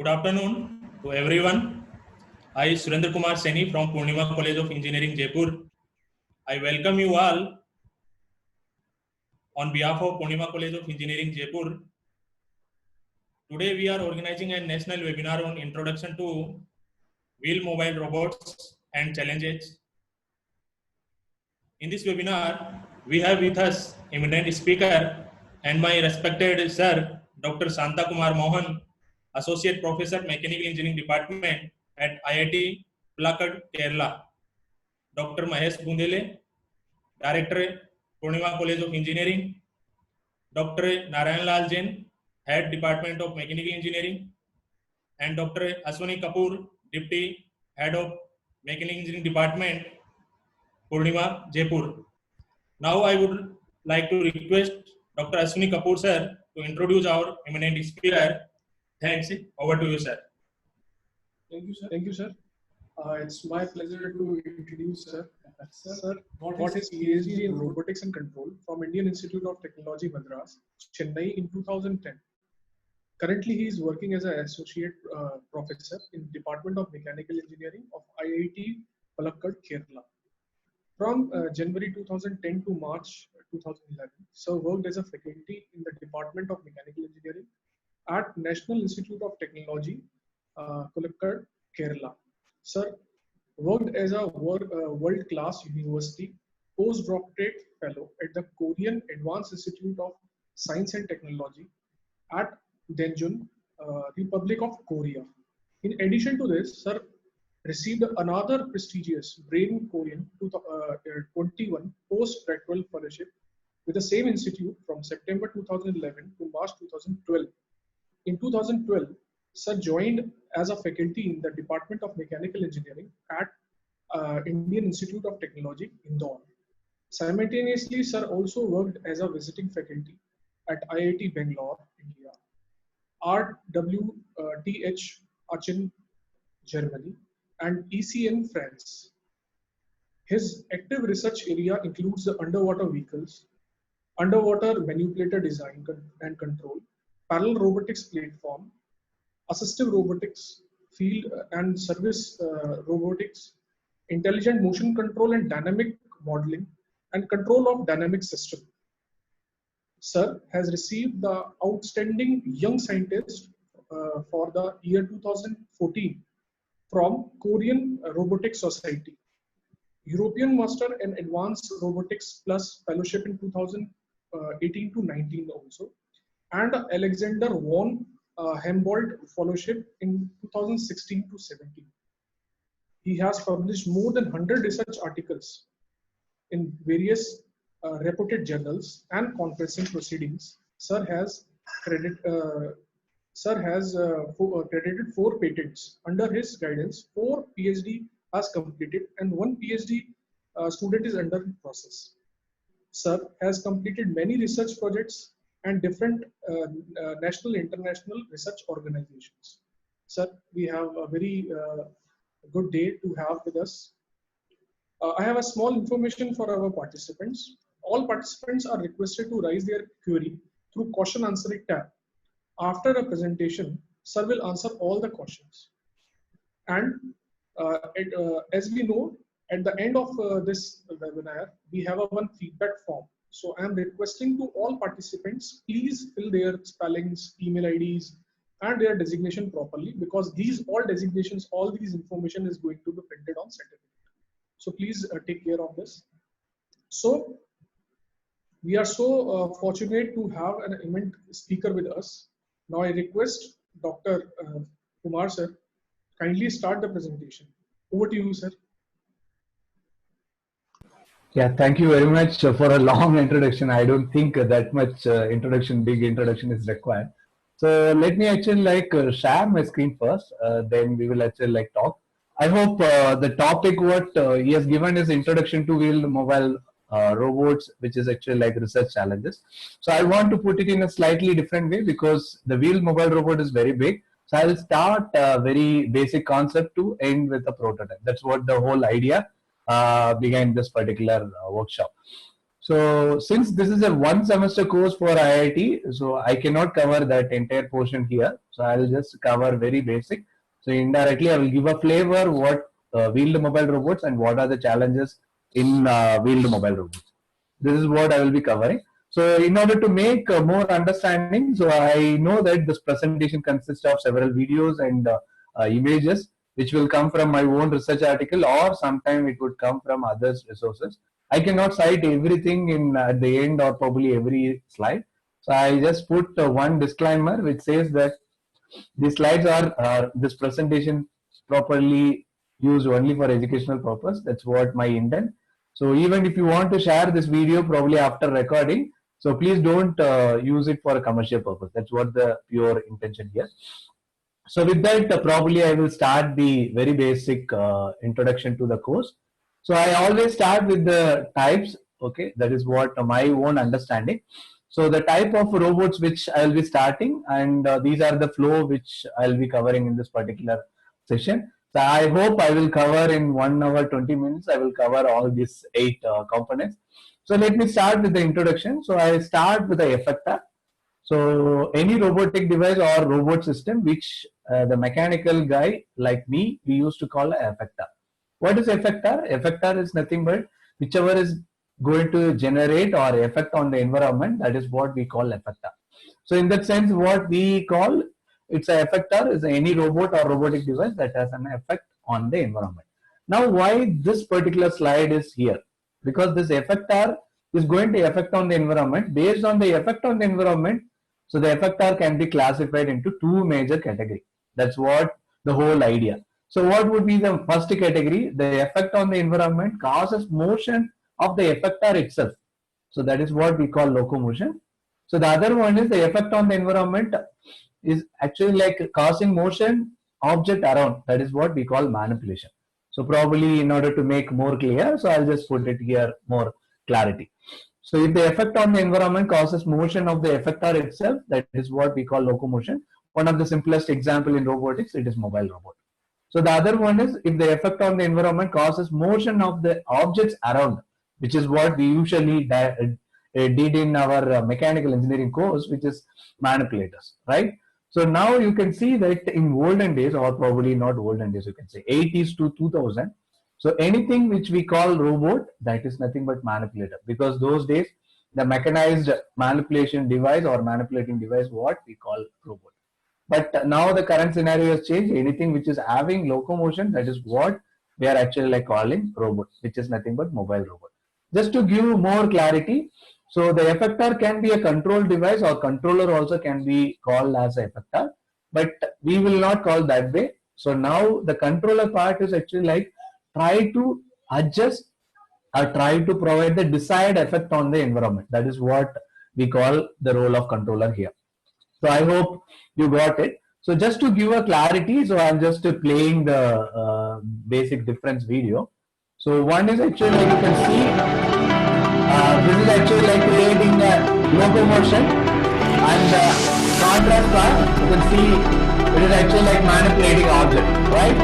Good afternoon to everyone. I, Surendra Kumar Seni from Purnima College of Engineering, Jaipur. I welcome you all on behalf of Purnima College of Engineering, Jaipur. Today we are organizing a national webinar on introduction to wheel mobile robots and challenges. In this webinar, we have with us eminent speaker and my respected sir, Dr. Santa Kumar Mohan, Associate Professor, Mechanical Engineering Department at IIT Palakkad, Kerala. Dr. Mahesh Bundele, Director, Purnima College of Engineering. Dr. Narayan Lal Jain, Head Department of Mechanical Engineering. And Dr. Ashwani Kapoor, Deputy Head of Mechanical Engineering Department, Purnima, Jaipur. Now I would like to request Dr. Ashwani Kapoor sir to introduce our eminent speaker. Thanks. Over to you, sir. Thank you, sir. Thank you, sir. It's my pleasure to introduce sir. Sir got his PhD in Robotics and Control from Indian Institute of Technology, Madras, Chennai in 2010. Currently, he is working as an associate professor in Department of Mechanical Engineering of IIT Palakkad, Kerala. From January 2010 to March 2011, Sir worked as a faculty in the Department of Mechanical Engineering at National Institute of Technology, Palakkad, Kerala. Sir worked as a world-class university postdoctorate fellow at the Korean Advanced Institute of Science and Technology at Daejeon, Republic of Korea. In addition to this, Sir received another prestigious Brain Korean 21 postdoctoral fellowship with the same institute from September 2011 to March 2012. In 2012, Sir joined as a faculty in the Department of Mechanical Engineering at Indian Institute of Technology, Indore. Simultaneously, Sir also worked as a visiting faculty at IIT Bangalore, India, RWTH Aachen, Germany, and ECN, France. His active research area includes the underwater vehicles, underwater manipulator design and control, parallel robotics platform, assistive robotics, field and service robotics, intelligent motion control and dynamic modeling, and control of dynamic system. Sir has received the Outstanding Young Scientist for the year 2014 from Korean Robotics Society, European Master in Advanced Robotics Plus Fellowship in 2018 to 19 also, and Alexander von Humboldt Fellowship in 2016 to 17. He has published more than 100 research articles in various reputed journals and conferencing proceedings. Sir has credited 4 patents under his guidance. 4 PhD has completed, and 1 PhD student is under process. Sir has completed many research projects and different national, international research organizations. Sir, we have a very good day to have with us. I have a small information for our participants. All participants are requested to raise their query through question answering tab. After a presentation, Sir will answer all the questions. And as we know, at the end of this webinar, we have one feedback form. So I am requesting to all participants, please fill their spellings, email IDs, and their designation properly, because these all designations, all these information is going to be printed on certificate. So please take care of this. So we are so fortunate to have an eminent speaker with us. Now I request Dr. Kumar sir, kindly start the presentation. Over to you, sir. Yeah, thank you very much for a long introduction. I don't think that much big introduction is required. So let me actually share my screen first, then we will actually talk. I hope the topic what he has given is introduction to wheel mobile robots, which is actually research challenges. So I want to put it in a slightly different way because the wheel mobile robot is very big. So I will start a very basic concept to end with a prototype. That's what the whole idea behind this particular workshop. So since this is a one semester course for IIT, so I cannot cover that entire portion here. So I'll just cover very basic. So indirectly, I will give a flavor what wheeled mobile robots and what are the challenges in wheeled mobile robots. This is what I will be covering. So in order to make more understanding, so I know that this presentation consists of several videos and images which will come from my own research article, or sometime it would come from others resources. I cannot cite everything in at the end or probably every slide. So I just put one disclaimer which says that these slides are this presentation properly used only for educational purpose. That's what my intent. So even if you want to share this video probably after recording, so please don't use it for a commercial purpose. That's what the pure intention here. So with that, probably I will start the very basic introduction to the course. So I always start with the types. Okay, that is what my own understanding. So the type of robots which I will be starting, and these are the flow which I will be covering in this particular session. So I hope I will cover in 1 hour 20 minutes. I will cover all these 8 components. So let me start with the introduction. So I start with the effector. So any robotic device or robot system which the mechanical guy like me, we used to call an effector. What is effector? Effector is nothing but whichever is going to generate or effect on the environment, that is what we call effector. So in that sense, what we call it's an effector is any robot or robotic device that has an effect on the environment. Now why this particular slide is here? Because this effector is going to affect on the environment. Based on the effect on the environment, so the effector can be classified into 2 major categories. That's what the whole idea. So what would be the first category? The effect on the environment causes motion of the effector itself. So that is what we call locomotion. So the other one is the effect on the environment is actually like causing motion object around. That is what we call manipulation. So probably in order to make more clear, so I'll just put it here more clarity. So if the effect on the environment causes motion of the effector itself, that is what we call locomotion. One of the simplest example in robotics, it is mobile robot. So the other one is if the effect on the environment causes motion of the objects around, which is what we usually did in our mechanical engineering course, which is manipulators, right? So now you can see that in olden days, or probably not olden days, you can say 80s to 2000. So anything which we call robot, that is nothing but manipulator, because those days the mechanized manipulation device or manipulating device, what we call robot. But now the current scenario has changed. Anything which is having locomotion, that is what we are actually like calling robot, which is nothing but mobile robot. Just to give more clarity, so the effector can be a control device or controller also can be called as an effector, but we will not call that way. So now the controller part is actually like try to adjust or try to provide the desired effect on the environment. That is what we call the role of controller here. So I hope you got it. So just to give a clarity, so I'm just playing the basic difference video. So one is actually like you can see, this is actually like creating a locomotion, and the contrast part, you can see it is actually like manipulating object, right?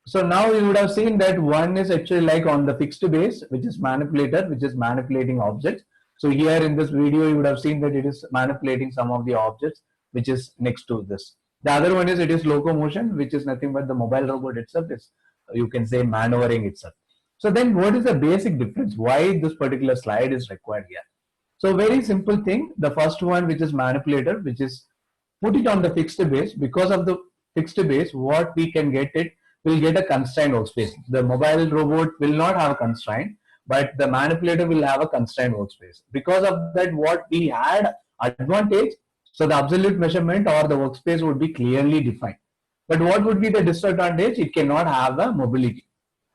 So now you would have seen that one is actually like on the fixed base, which is manipulator, which is manipulating objects. So here in this video, you would have seen that it is manipulating some of the objects, which is next to this. The other one is it is locomotion, which is nothing but the mobile robot itself is, you can say, maneuvering itself. So then what is the basic difference? Why this particular slide is required here? So very simple thing. The first one, which is manipulator, which is put it on the fixed base. Because of the fixed base, what we can get it, will get a constrained workspace. The mobile robot will not have a constraint, but the manipulator will have a constrained workspace. Because of that, what we had advantage, so the absolute measurement or the workspace would be clearly defined. But what would be the disadvantage? It cannot have a mobility.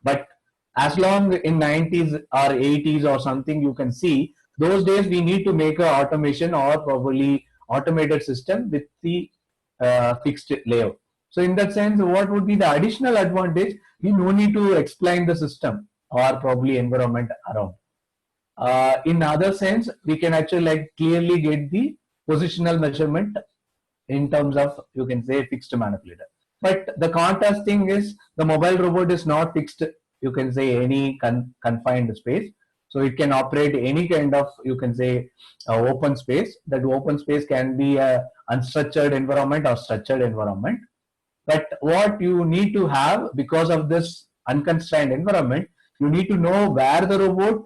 But as long in 90s or 80s or something, you can see those days we need to make a automation or probably automated system with the fixed layout. So in that sense, what would be the additional advantage? We no need to explain the system or probably environment around. In other sense, we can actually like clearly get the positional measurement in terms of, you can say, fixed manipulator. But the contrast thing is the mobile robot is not fixed you can say any confined space. So it can operate any kind of, you can say, open space. That open space can be a unstructured environment or structured environment. But what you need to have, because of this unconstrained environment, you need to know where the robot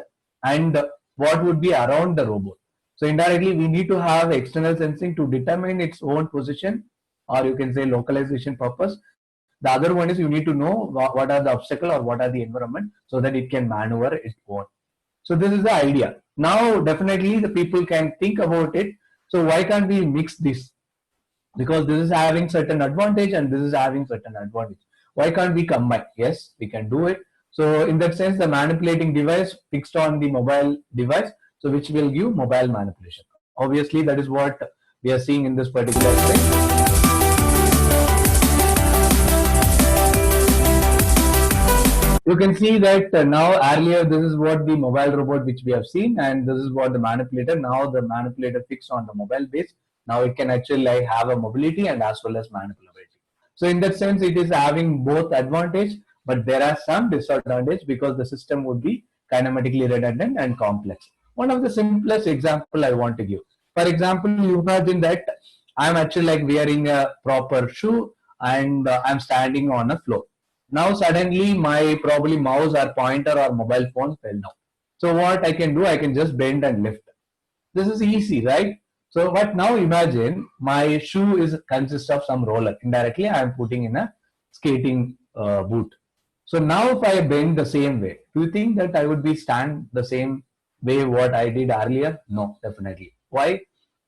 and what would be around the robot. So indirectly, we need to have external sensing to determine its own position, or you can say localization purpose. The other one is you need to know what are the obstacle or what are the environment, so that it can maneuver its own. So this is the idea. Now, definitely the people can think about it. So why can't we mix this? Because this is having certain advantage and this is having certain advantage. Why can't we combine? Yes, we can do it. So in that sense, the manipulating device fixed on the mobile device, so which will give mobile manipulation. Obviously, that is what we are seeing in this particular thing. You can see that now earlier this is what the mobile robot which we have seen, and this is what the manipulator. Now the manipulator fixed on the mobile base. Now it can actually like have a mobility and as well as manipulability. So in that sense, it is having both advantage, but there are some disadvantage because the system would be kinematically redundant and complex. One of the simplest example I want to give. For example, you imagine that I'm actually like wearing a proper shoe and I'm standing on a floor. Now suddenly my probably mouse or pointer or mobile phone fell down. So what I can do, I can just bend and lift. This is easy, right? So but now imagine my shoe is consists of some roller. Indirectly I am putting in a skating boot. So now if I bend the same way, do you think that I would be stand the same way what I did earlier? No, definitely. Why?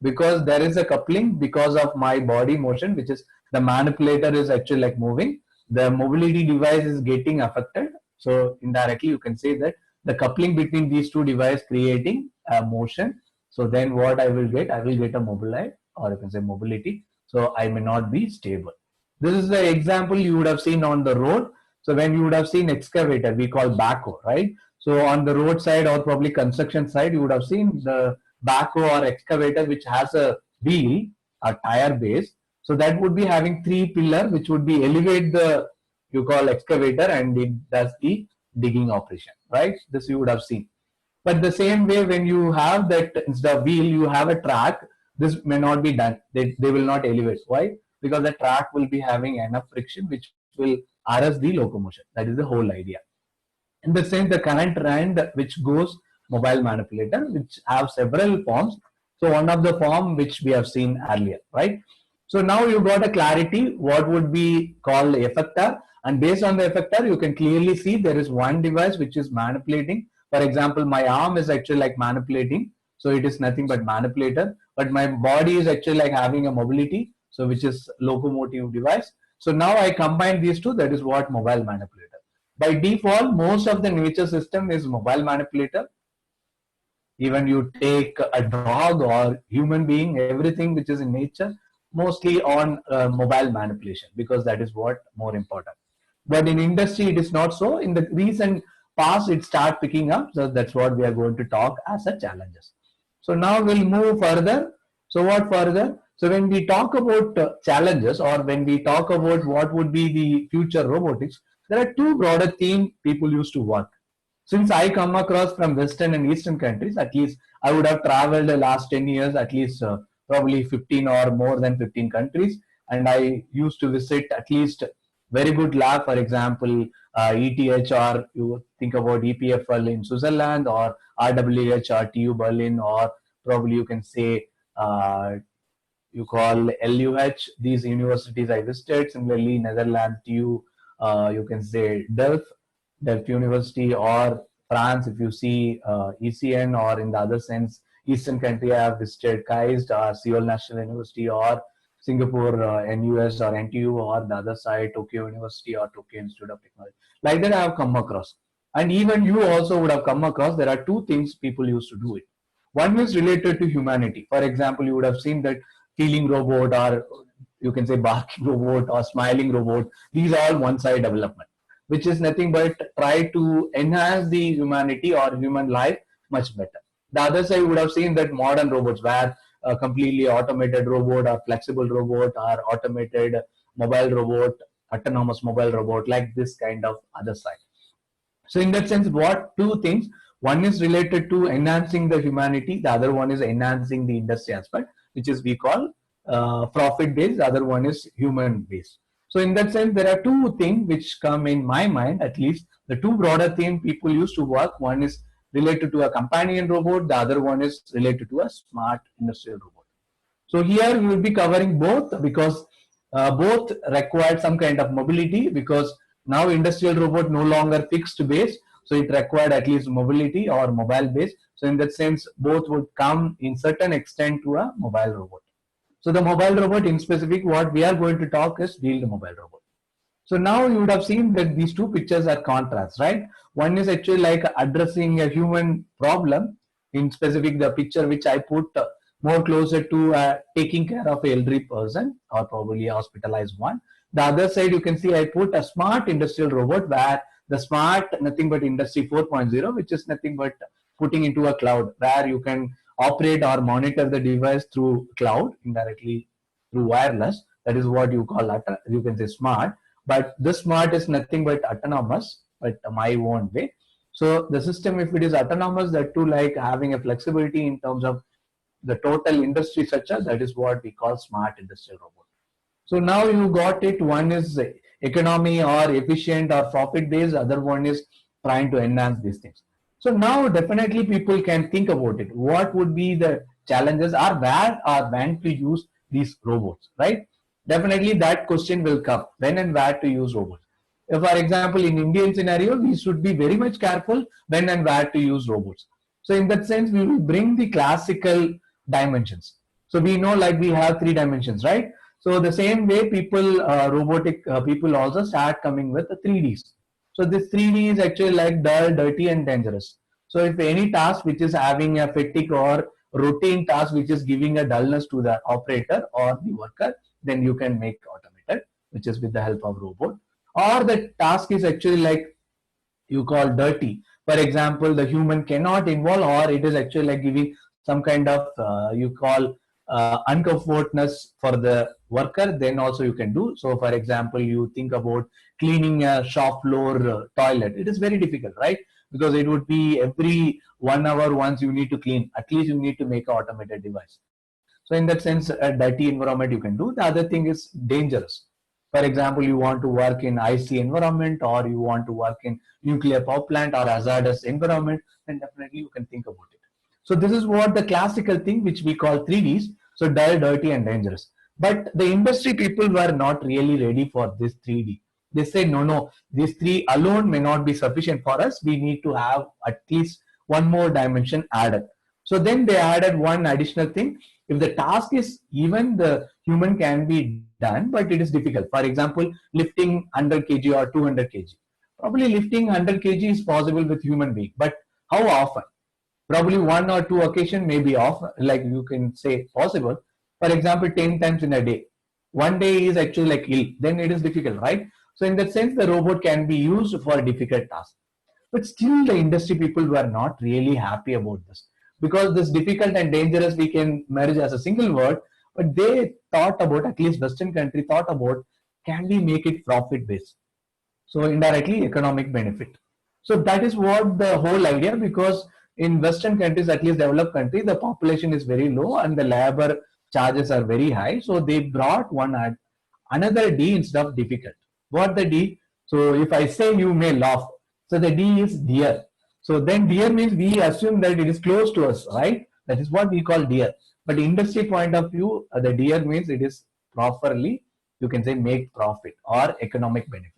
Because there is a coupling because of my body motion, which is the manipulator is actually like moving. The mobility device is getting affected. So indirectly you can say that the coupling between these two devices creating a motion. So then what I will get a mobility, or you can say mobility. So I may not be stable. This is the example you would have seen on the road. So when you would have seen excavator, we call backhoe, right? So on the roadside or probably construction side, you would have seen the backhoe or excavator which has a wheel, a tire base. So that would be having three pillars which would be elevate the, you call excavator, and it does the digging operation, right? This you would have seen. But the same way when you have that instead of wheel, you have a track, this may not be done. They will not elevate. Why? Because the track will be having enough friction which will arrest the locomotion. That is the whole idea. In the same, the current trend which goes mobile manipulator, which have several forms. So one of the form which we have seen earlier, right? So now you got a clarity what would be called effector, and based on the effector, you can clearly see there is one device which is manipulating. For example, my arm is actually like manipulating, so it is nothing but manipulator. But my body is actually like having a mobility, so which is locomotive device. So now I combine these two. That is what mobile manipulator. By default, most of the nature system is mobile manipulator. Even you take a dog or human being, everything which is in nature, mostly on mobile manipulation, because that is what more important. But in industry, it is not so. In the recent past, it start picking up. So that's what we are going to talk as a challenges. So now we'll move further. So what further? So when we talk about challenges, or when we talk about what would be the future robotics, there are two broader themes people used to work. Since I come across from Western and Eastern countries, at least I would have traveled the last 10 years, at least probably 15 or more than 15 countries. And I used to visit at least very good lab, for example, ETH, or you think about EPFL in Switzerland, or RWH or TU Berlin, or probably you can say you call LUH. These universities I visited. Similarly, Netherlands, TU, you can say Delft University, or France, if you see ECN, or in the other sense, Eastern country, I have visited KAIST or Seoul National University, or Singapore NUS or NTU, or the other side, Tokyo University or Tokyo Institute of Technology. Like that I have come across. And even you also would have come across, there are two things people used to do it. One is related to humanity. For example, you would have seen that feeling robot, or you can say barking robot or smiling robot. These are all one-side development, which is nothing but try to enhance the humanity or human life much better. The other side, you would have seen that modern robots, where a completely automated robot or flexible robot or automated mobile robot, autonomous mobile robot, like this kind of other side. So in that sense, what two things? One is related to enhancing the humanity. The other one is enhancing the industry aspect, which is we call profit based. The other one is human based. So in that sense, there are two things which come in my mind, at least the two broader themes people used to work. One is related to a companion robot. The other one is related to a smart industrial robot. So here we will be covering both because both require some kind of mobility, because now industrial robot no longer fixed base, so it required at least mobility or mobile base. So in that sense, both would come in certain extent to a mobile robot. So the mobile robot in specific, what we are going to talk is wheeled mobile robot. So now you would have seen that these two pictures are contrasts, right? One is actually like addressing a human problem. In specific, the picture which I put more closer to taking care of an elderly person or probably a hospitalized one. The other side, you can see I put a smart industrial robot, where the smart nothing but industry 4.0, which is nothing but putting into a cloud, where you can operate or monitor the device through cloud indirectly through wireless. That is what you call, you can say smart. But this smart is nothing but autonomous, but my own way. So the system, if it is autonomous, that too like having a flexibility in terms of the total industry structure, that is what we call smart industrial robot. So now you got it. One is economy or efficient or profit based. Other one is trying to enhance these things. So now definitely people can think about it. What would be the challenges, or where or when to use these robots, right? Definitely that question will come, when and where to use robots. If, for example, in Indian scenario, we should be very much careful when and where to use robots. So in that sense, we will bring the classical dimensions. So we know like we have 3 dimensions, right? So the same way people, robotic people also start coming with the 3Ds. So this 3D is actually like dull, dirty and dangerous. So if any task which is having a fatigue or routine task which is giving a dullness to the operator or the worker, then you can make automated, which is with the help of robot. Or the task is actually like you call dirty. For example, the human cannot involve, or it is actually like giving some kind of you call uncomfortness for the worker, then also you can do. So for example, you think about cleaning a shop floor toilet. It is very difficult, right? Because it would be every 1 hour once you need to clean. At least you need to make an automated device. So in that sense, a dirty environment you can do. The other thing is dangerous. For example, you want to work in IC environment, or you want to work in nuclear power plant or hazardous environment, then definitely you can think about it. So this is what the classical thing which we call 3Ds. So dull, dirty and dangerous. But the industry people were not really ready for this 3D. They said, no, these 3 alone may not be sufficient for us. We need to have at least one more dimension added. So then they added one additional thing. If the task is even the human can be done, but it is difficult. For example, lifting 100 kg or 200 kg. Probably lifting 100 kg is possible with human being, but how often? Probably 1 or 2 occasion may be off, like you can say possible. For example, 10 times in a day. One day is actually like ill, then it is difficult, right? So in that sense, the robot can be used for difficult tasks. But still the industry people were not really happy about this, because this difficult and dangerous we can merge as a single word, but they thought about, at least Western country thought about, can we make it profit based? So indirectly economic benefit. So that is what the whole idea, because in Western countries, at least developed countries, the population is very low and the labor charges are very high. So they brought another D instead of difficult. What the D? So if I say, you may laugh. So the D is dear. So then dear means we assume that it is close to us, right? That is what we call dear. But industry point of view, the dear means it is properly, you can say, make profit or economic benefit.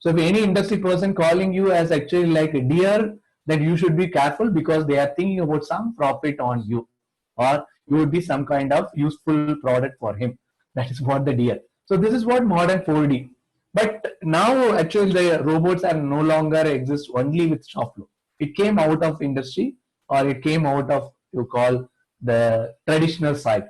So if any industry person calling you as actually like a dear, then you should be careful, because they are thinking about some profit on you, or you would be some kind of useful product for him. That is what the dear. So this is what modern 4D. But now actually the robots are no longer exist only with shop floor. It came out of industry, or it came out of, you call, the traditional side.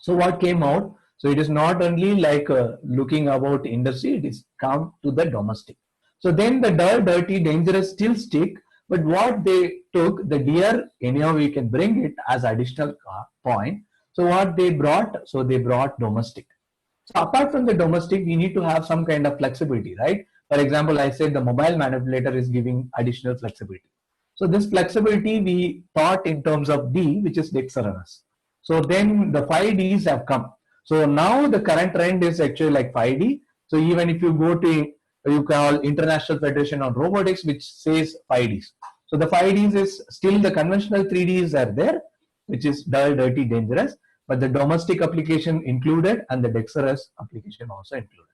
So what came out? So it is not only like looking about industry, it is come to the domestic. So then the dull, dirty, dangerous still stick, but what they took, the dear, anyhow we can bring it as additional point. So what they brought? So they brought domestic. So apart from the domestic, we need to have some kind of flexibility, right? For example, I said the mobile manipulator is giving additional flexibility. So this flexibility we thought in terms of D, which is dexterous. So then the 5Ds have come. So now the current trend is actually like 5D. So even if you go to, you call International Federation on Robotics, which says 5Ds. So the 5Ds is still the conventional 3Ds are there, which is dull, dirty, dangerous, but the domestic application included and the dexterous application also included.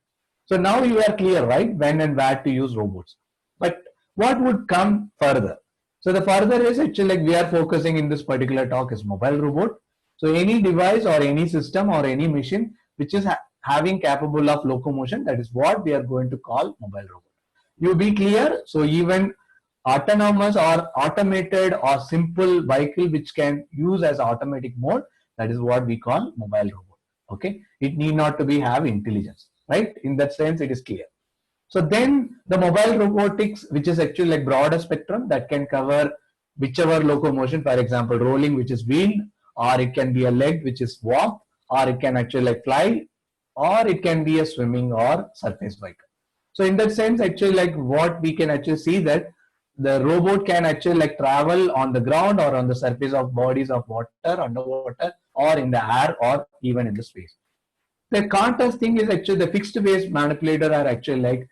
So now you are clear, right, when and where to use robots. But what would come further? So the further is actually like we are focusing in this particular talk is mobile robot. So any device or any system or any machine which is having capable of locomotion, that is what we are going to call mobile robot. You be clear. So even autonomous or automated or simple vehicle which can use as automatic mode, that is what we call mobile robot. Okay, it need not to be have intelligence, right? In that sense, it is clear. So then the mobile robotics, which is actually like broader spectrum that can cover whichever locomotion, for example, rolling, which is wheel, or it can be a leg, which is walk, or it can actually like fly, or it can be a swimming or surface vehicle. So in that sense, actually like what we can actually see that the robot can actually like travel on the ground or on the surface of bodies of water, underwater, or in the air, or even in the space. The contrast thing is actually the fixed base manipulator are actually like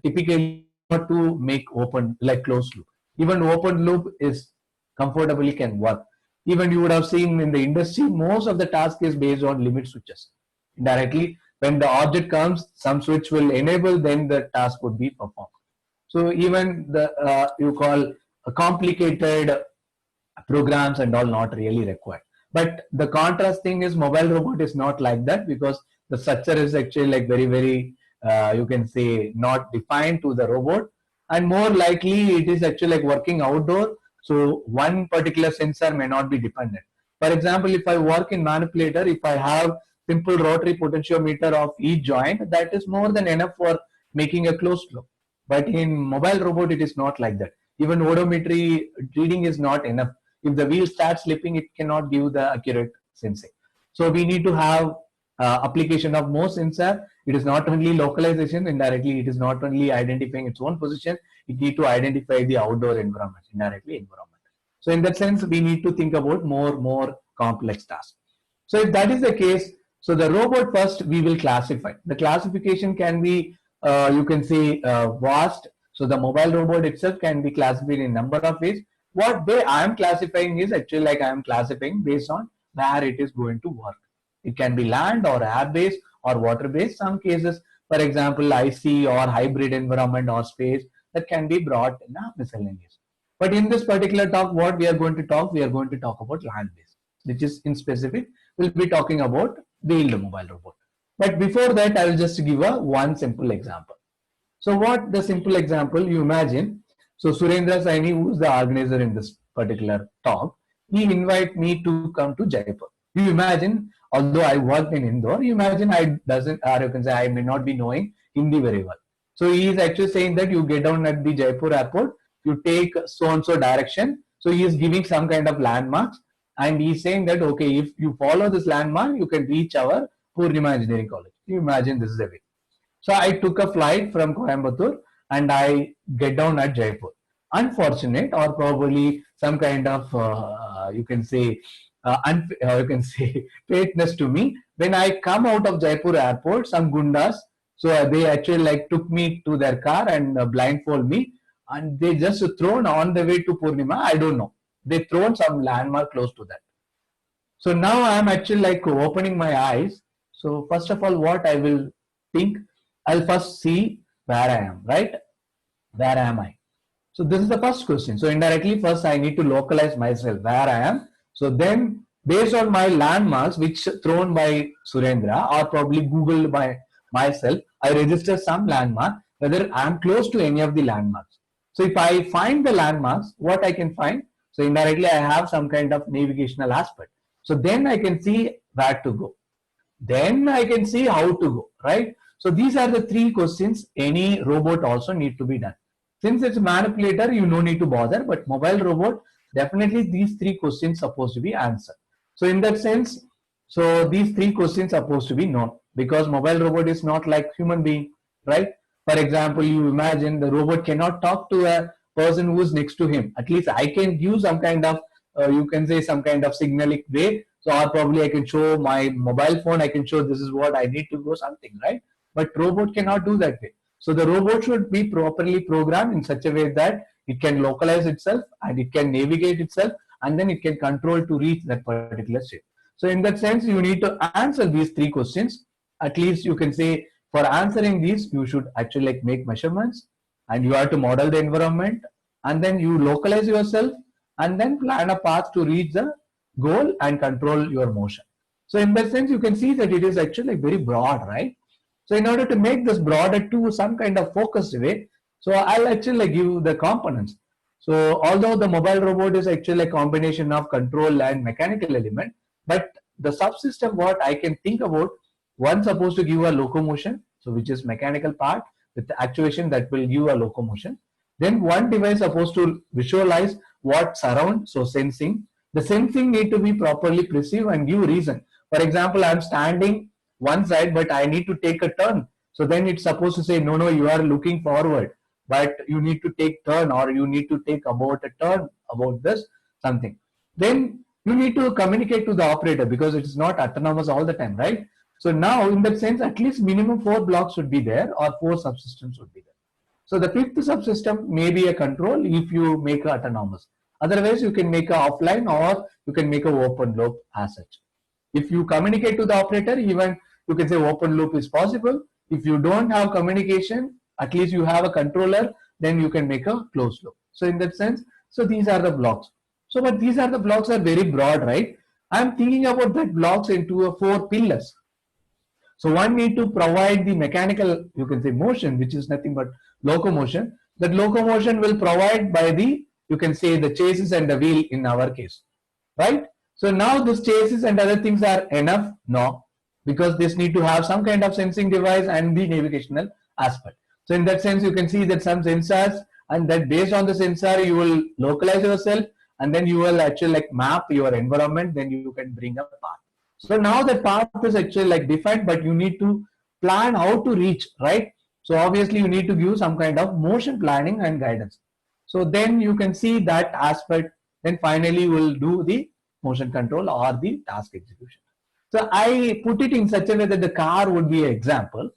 typically not to make open like closed loop. Even open loop is comfortably can work. Even you would have seen in the industry, most of the task is based on limit switches. Directly, when the object comes, some switch will enable, then the task would be performed. So even the you call complicated programs and all not really required. But the contrast thing is mobile robot is not like that, because the structure is actually like very you can say not defined to the robot, and more likely it is actually like working outdoor. So one particular sensor may not be dependent. For example, if I work in manipulator, if I have simple rotary potentiometer of each joint, that is more than enough for making a closed loop. But in mobile robot, it is not like that. Even odometry reading is not enough. If the wheel starts slipping, it cannot give the accurate sensing. So we need to have application of more sensor. It is not only localization, indirectly it is not only identifying its own position, it need to identify the outdoor environment, indirectly environment. So in that sense, we need to think about more complex tasks. So if that is the case, so the robot first we will classify. The classification can be you can say vast. So the mobile robot itself can be classified in number of ways. What way I am classifying is actually like I am classifying based on where it is going to work. It can be land or air based or water based. Some cases, for example, IC or hybrid environment or space, that can be brought in a miscellaneous. But in this particular talk, what we are going to talk about land based, which is in specific, we'll be talking about wheeled mobile robot. But before that, I will just give one simple example. So what the simple example you imagine? So Surendra Saini, who is the organizer in this particular talk, he invite me to come to Jaipur. You imagine, although I worked in Indore, you imagine I doesn't, or you can say I may not be knowing Hindi very well. So he is actually saying that you get down at the Jaipur airport, you take so and so direction. So he is giving some kind of landmarks, and he is saying that okay, if you follow this landmark, you can reach our Purnima Engineering College. You imagine this is the way. So I took a flight from Coimbatore and I get down at Jaipur. Unfortunate, or probably some kind of you can say fateness to me. When I come out of Jaipur airport, some gundas, so they actually like took me to their car and blindfold me, and they just thrown on the way to Purnima. I don't know. They thrown some landmark close to that. So now I am actually like opening my eyes. So first of all, what I will think, I'll first see where I am, right? Where am I? So this is the first question. So indirectly, first I need to localize myself where I am. So then based on my landmarks, which thrown by Surendra or probably Googled by myself, I register some landmark, whether I am close to any of the landmarks. So if I find the landmarks, what I can find? So indirectly, I have some kind of navigational aspect. So then I can see where to go. Then I can see how to go, right? So these are the three questions any robot also need to be done. Since it's a manipulator, you no need to bother, but mobile robot, definitely these three questions supposed to be answered. So in that sense, so these three questions supposed to be known, because mobile robot is not like human being, right? For example, you imagine the robot cannot talk to a person who is next to him. At least I can give some kind of, you can say some kind of signalic way. So, or probably I can show my mobile phone, I can show this is what I need to go, something, right? But robot cannot do that way. So the robot should be properly programmed in such a way that it can localize itself and it can navigate itself, and then it can control to reach that particular state. So in that sense, you need to answer these three questions. At least you can say for answering these, you should actually like make measurements, and you have to model the environment, and then you localize yourself, and then plan a path to reach the goal and control your motion. So in that sense, you can see that it is actually like very broad, right? So in order to make this broader to some kind of focused way, so I'll actually like give the components. So although the mobile robot is actually a combination of control and mechanical element, but the subsystem what I can think about, one supposed to give a locomotion, so which is mechanical part with the actuation that will give a locomotion. Then one device supposed to visualize what surround, so sensing. The sensing need to be properly perceived and give reason. For example, I'm standing one side, but I need to take a turn. So then it's supposed to say, no, you are looking forward, but you need to take turn, or you need to take about a turn about this something. Then you need to communicate to the operator, because it is not autonomous all the time, right? So now in that sense, at least minimum 4 blocks should be there, or 4 subsystems would be there. So the 5th subsystem may be a control if you make it autonomous. Otherwise, you can make a offline, or you can make a open loop as such. If you communicate to the operator, even you can say open loop is possible. If you don't have communication, at least you have a controller, then you can make a closed loop. So in that sense, so these are the blocks. So but these are the blocks are very broad, right? I'm thinking about that blocks into 4 pillars. So one need to provide the mechanical, you can say motion, which is nothing but locomotion. That locomotion will provide by the, you can say the chassis and the wheel in our case, right? So now this chassis and other things are enough? No, because this need to have some kind of sensing device and the navigational aspect. So in that sense, you can see that some sensors, and that based on the sensor, you will localize yourself, and then you will actually like map your environment, then you can bring a path. So now the path is actually like defined, but you need to plan how to reach, right? So obviously you need to give some kind of motion planning and guidance. So then you can see that aspect, then finally you will do the motion control or the task execution. So I put it in such a way that the car would be an example.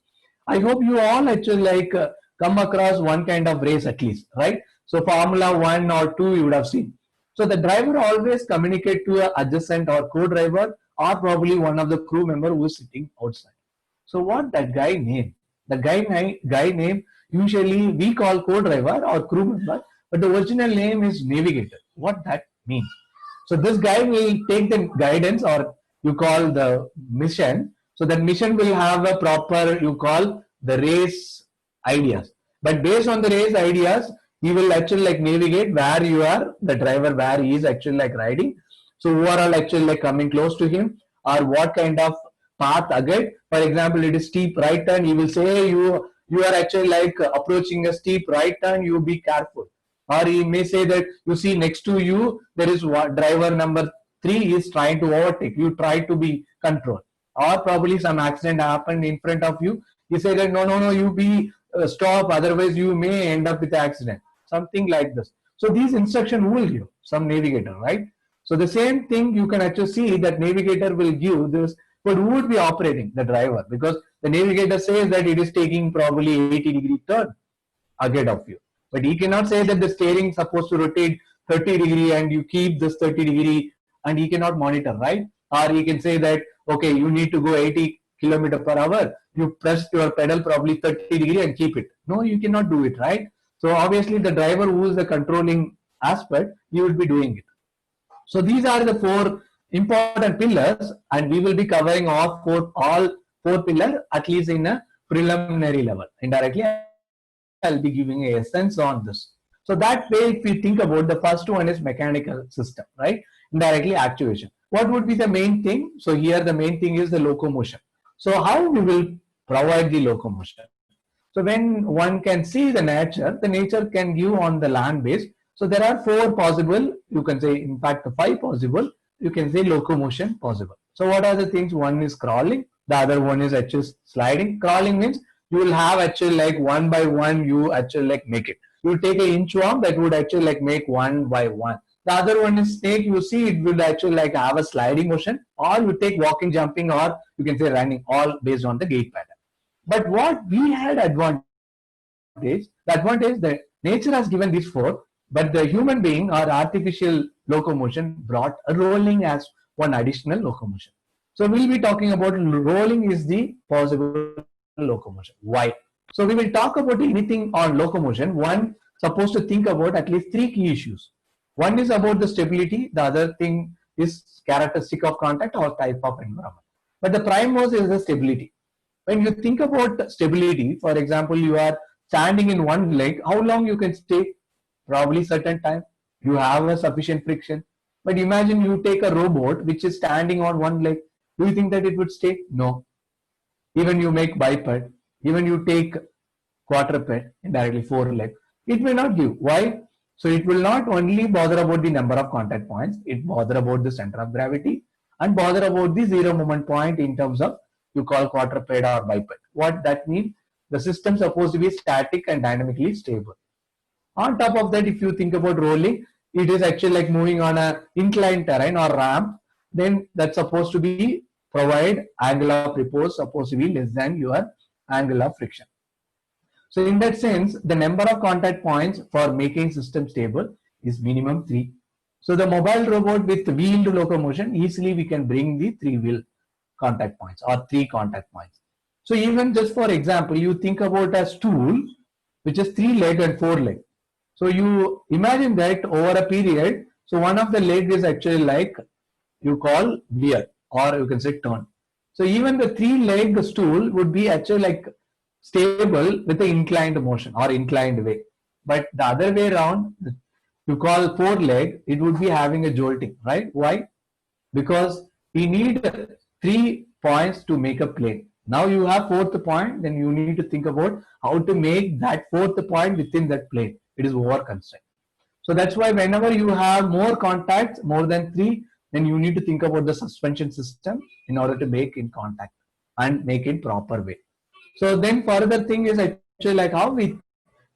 I hope you all actually like come across one kind of race at least, right? So Formula 1 or 2 you would have seen. So the driver always communicate to an adjacent or co-driver, or probably one of the crew member who is sitting outside. So what that guy name? The guy name usually we call co-driver or crew member, but the original name is navigator. What that means? So this guy will take the guidance, or you call the mission. So that mission will have a proper, you call the race ideas. But based on the race ideas, he will actually like navigate where you are, the driver, where he is actually like riding. So who are all actually like coming close to him, or what kind of path ahead. For example, it is steep right turn. He will say you are actually like approaching a steep right turn. You be careful. Or he may say that you see next to you there is driver number 3 is trying to overtake. You try to be controlled. Or probably some accident happened in front of you. He said that no, you be stop. Otherwise you may end up with accident. Something like this. So these instructions will give some navigator, right? So the same thing you can actually see that navigator will give this, but who would be operating? The driver, because the navigator says that it is taking probably 80-degree turn ahead of you. But he cannot say that the steering is supposed to rotate 30-degree and you keep this 30-degree, and he cannot monitor, right? Or he can say that, okay, you need to go 80 km/h. You press your pedal probably 30-degree and keep it. No, you cannot do it, right? So obviously the driver who is the controlling aspect, he will be doing it. So these are the 4 important pillars, and we will be covering all four pillars at least in a preliminary level. Indirectly, I'll be giving a sense on this. So that way, if we think about the first one is mechanical system, right? Indirectly actuation. What would be the main thing? So here the main thing is the locomotion. So how we will provide the locomotion? So when one can see the nature can give on the land base. So there are 4 possible, you can say in fact 5 possible, you can say locomotion possible. So what are the things? One is crawling, the other one is actually sliding. Crawling means you will have actually like one by one, you actually like make it. You take an inchworm that would actually like make one by one. The other one is snake, you see it will actually like have a sliding motion, or you take walking, jumping, or you can say running, all based on the gait pattern. But what we had advantage, the advantage that nature has given these four, but the human being or artificial locomotion brought a rolling as one additional locomotion. So we'll be talking about rolling is the possible locomotion. Why? So we will talk about anything on locomotion. One supposed to think about at least three key issues. One is about the stability. The other thing is characteristic of contact or type of environment. But the prime most is the stability. When you think about stability, for example, you are standing in one leg, how long you can stay? Probably certain time. You have a sufficient friction. But imagine you take a robot which is standing on one leg. Do you think that it would stay? No. Even you make biped, even you take quadruped, indirectly four leg, it may not give. Why? So it will not only bother about the number of contact points, it bother about the center of gravity and bother about the zero moment point in terms of you call quadruped or biped. What that means? The system supposed to be static and dynamically stable. On top of that, if you think about rolling, it is actually like moving on a inclined terrain or ramp, then that's supposed to be provide angle of repose supposed to be less than your angle of friction. So in that sense, the number of contact points for making system stable is minimum 3. So the mobile robot with wheeled locomotion, easily we can bring the 3 wheel contact points or 3 contact points. So even just for example, you think about a stool which is 3 leg and 4 leg. So you imagine that over a period, so one of the leg is actually like you call veer or you can say turn. So even the 3 leg stool would be actually like stable with the inclined motion or inclined way. But the other way around, you call 4 leg, it would be having a jolting, right? Why? Because we need 3 points to make a plane. Now you have 4th point, then you need to think about how to make that 4th point within that plane. It is over constraint. So that's why whenever you have more contacts, more than 3, then you need to think about the suspension system in order to make in contact and make it proper way. So then further thing is actually like how we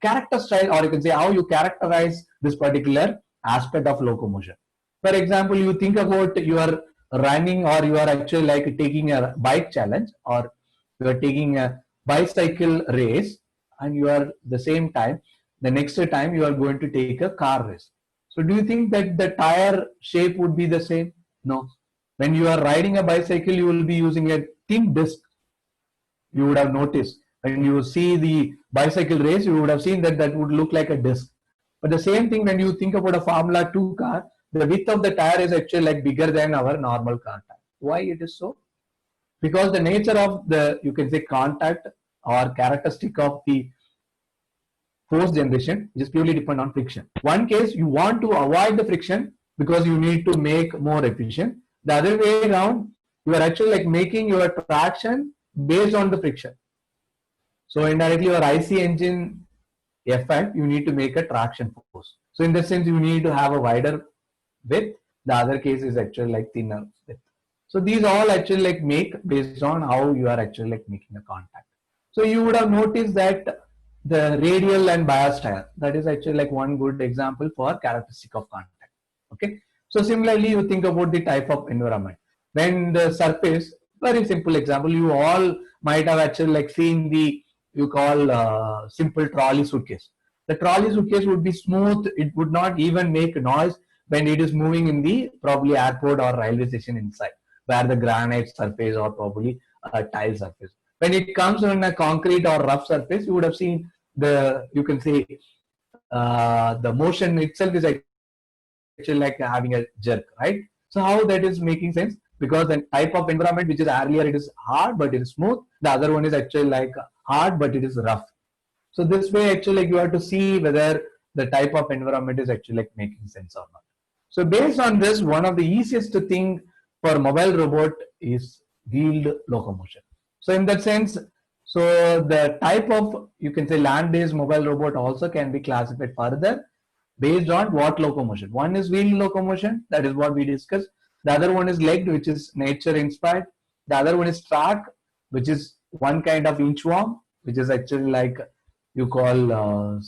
characterize, or you can say how you characterize this particular aspect of locomotion. For example, you think about you are running or you are actually like taking a bike challenge or you are taking a bicycle race and you are the same time, the next time you are going to take a car race. So do you think that the tire shape would be the same? No. When you are riding a bicycle, you will be using a thin disc. You would have noticed when you see the bicycle race, you would have seen that that would look like a disc. But the same thing when you think about a Formula 2 car, the width of the tire is actually like bigger than our normal car tire. Why it is so? Because the nature of the, you can say, contact or characteristic of the force generation is purely depend on friction. One case you want to avoid the friction because you need to make more efficient. The other way around, you are actually like making your traction based on the friction. So indirectly your IC engine effect, you need to make a traction force. So in that sense, you need to have a wider width. The other case is actually like thinner width. So these all actually like make based on how you are actually like making a contact. So you would have noticed that the radial and bias tire, that is actually like one good example for characteristic of contact. Okay. So similarly, you think about the type of environment. When the surface, very simple example, you all might have actually like seen the, you call simple trolley suitcase. The trolley suitcase would be smooth. It would not even make noise when it is moving in the probably airport or railway station inside, where the granite surface or probably a tile surface. When it comes on a concrete or rough surface, you would have seen the, you can say, the motion itself is actually like having a jerk, right? So how that is making sense? Because the type of environment which is earlier, it is hard but it is smooth. The other one is actually like hard but it is rough. So this way actually like you have to see whether the type of environment is actually like making sense or not. So based on this, one of the easiest thing for mobile robot is wheeled locomotion. So in that sense, so the type of, you can say, land-based mobile robot also can be classified further based on what locomotion. One is wheeled locomotion, that is what we discussed. The other one is legged, which is nature inspired. The other one is track, which is one kind of inchworm. which is actually like you call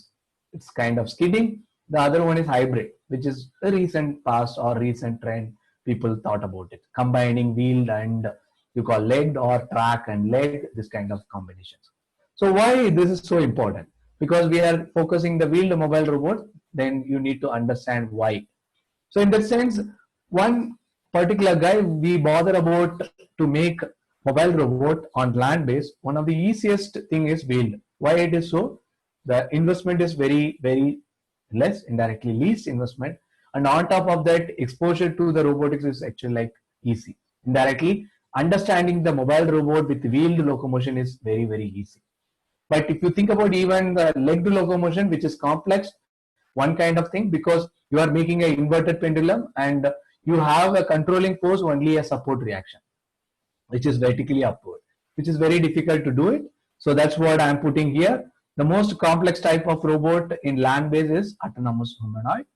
it's kind of skidding. The other one is hybrid, which is a recent past or recent trend. People thought about it, combining wheeled and you call legged or track and leg, this kind of combinations. So why this is so important? Because we are focusing the wheeled mobile robot, then you need to understand why. So in that sense, one particular guy we bother about to make mobile robot on land base. One of the easiest thing is wheeled. Why it is so? The investment is very less, indirectly least investment, and on top of that, exposure to the robotics is actually like easy. Indirectly, understanding the mobile robot with wheeled locomotion is very easy. But if you think about even the legged locomotion, which is complex, one kind of thing, because you are making an inverted pendulum and you have a controlling force only a support reaction, which is vertically upward, which is very difficult to do it. So that's what I'm putting here. The most complex type of robot in land base is autonomous humanoid,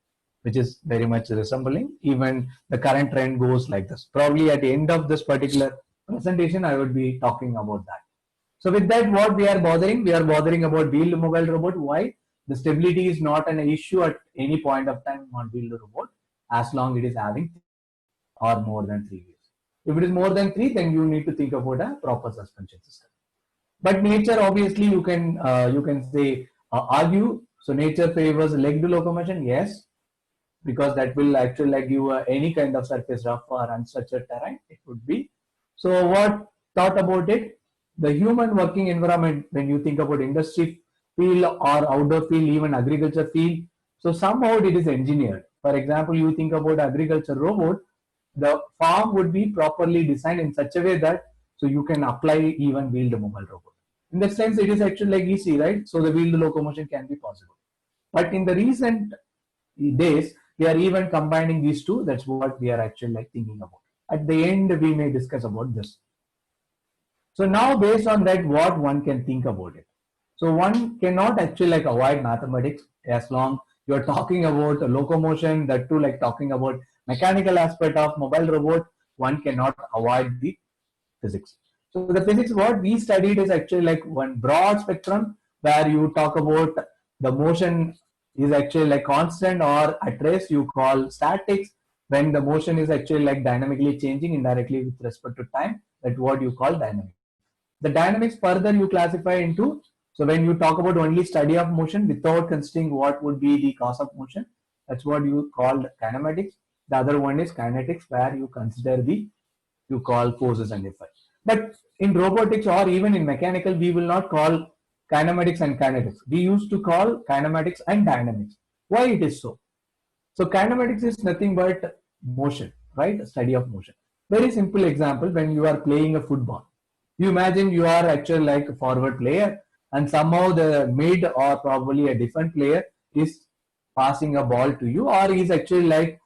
which is very much resembling. Even the current trend goes like this. Probably at the end of this particular presentation, I would be talking about that. So with that, what we are bothering? We are bothering about wheeled mobile robot. Why? The stability is not an issue at any point of time on wheeled robot, as long it is having or more than 3 wheels. If it is more than 3, then you need to think about a proper suspension system. But nature, obviously, you can say argue. So nature favors legged locomotion, yes, because that will actually like give any kind of surface, rough or unstructured terrain. It would be. So what thought about it? The human working environment, when you think about industry field or outdoor field, even agriculture field, so somehow it is engineered. For example, you think about agriculture robot, the farm would be properly designed in such a way that so you can apply even wheeled mobile robot. In that sense, it is actually like easy, right? So the wheeled locomotion can be possible. But in the recent days, we are even combining these two. That's what we are actually like thinking about. At the end, we may discuss about this. So now based on that, what one can think about it. So one cannot actually like avoid mathematics as long you're talking about locomotion, that too like talking about mechanical aspect of mobile robot, one cannot avoid the physics. So the physics what we studied is actually like one broad spectrum where you talk about the motion is actually like constant, or at rest you call statics, when the motion is actually like dynamically changing indirectly with respect to time, that's what you call dynamics. The dynamics further you classify into, so when you talk about only study of motion without considering what would be the cause of motion, that's what you call kinematics. The other one is kinetics, where you consider the, you call forces and effects. But in robotics or even in mechanical, we will not call kinematics and kinetics. We used to call kinematics and dynamics. Why it is so? So kinematics is nothing but motion, right? Study of motion. Very simple example, when you are playing a football. You imagine you are actually like a forward player and somehow the mid or probably a different player is passing a ball to you, or is actually like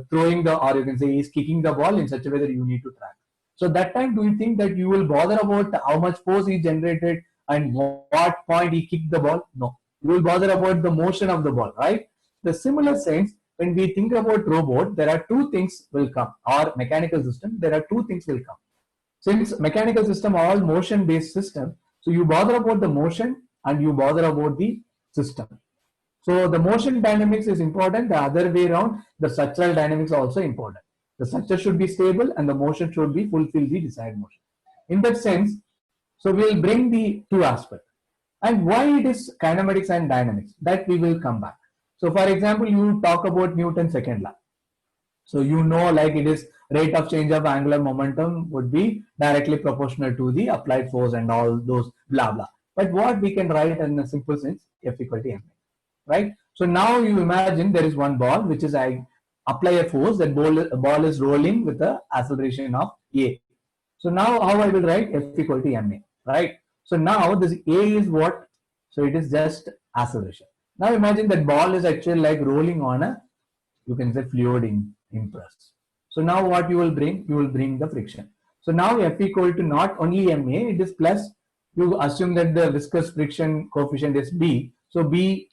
throwing the, or you can say is kicking the ball in such a way that you need to track. So that time, do you think that you will bother about how much force he generated and what point he kicked the ball? No, you will bother about the motion of the ball, right? The similar sense, when we think about robot, there are two things will come, or mechanical system, there are two things will come. Since mechanical system are all motion based system, so you bother about the motion and you bother about the system. So the motion dynamics is important, the other way around, the structural dynamics are also important. The structure should be stable and the motion should be fulfill the desired motion. In that sense, so we will bring the two aspects. And why it is kinematics and dynamics, that we will come back. So for example, you talk about Newton's second law. So you know like it is rate of change of angular momentum would be directly proportional to the applied force and all those blah blah. But what we can write in a simple sense, F equal to ma, right? So now you imagine there is one ball which is I apply a force, that ball is rolling with the acceleration of a. So now how I will write F equal to ma, right? So now this a is what? So it is just acceleration. Now imagine that ball is actually like rolling on a, you can say fluid impress. So now what you will bring? You will bring the friction. So now F equal to not only ma, it is plus, you assume that the viscous friction coefficient is B. So B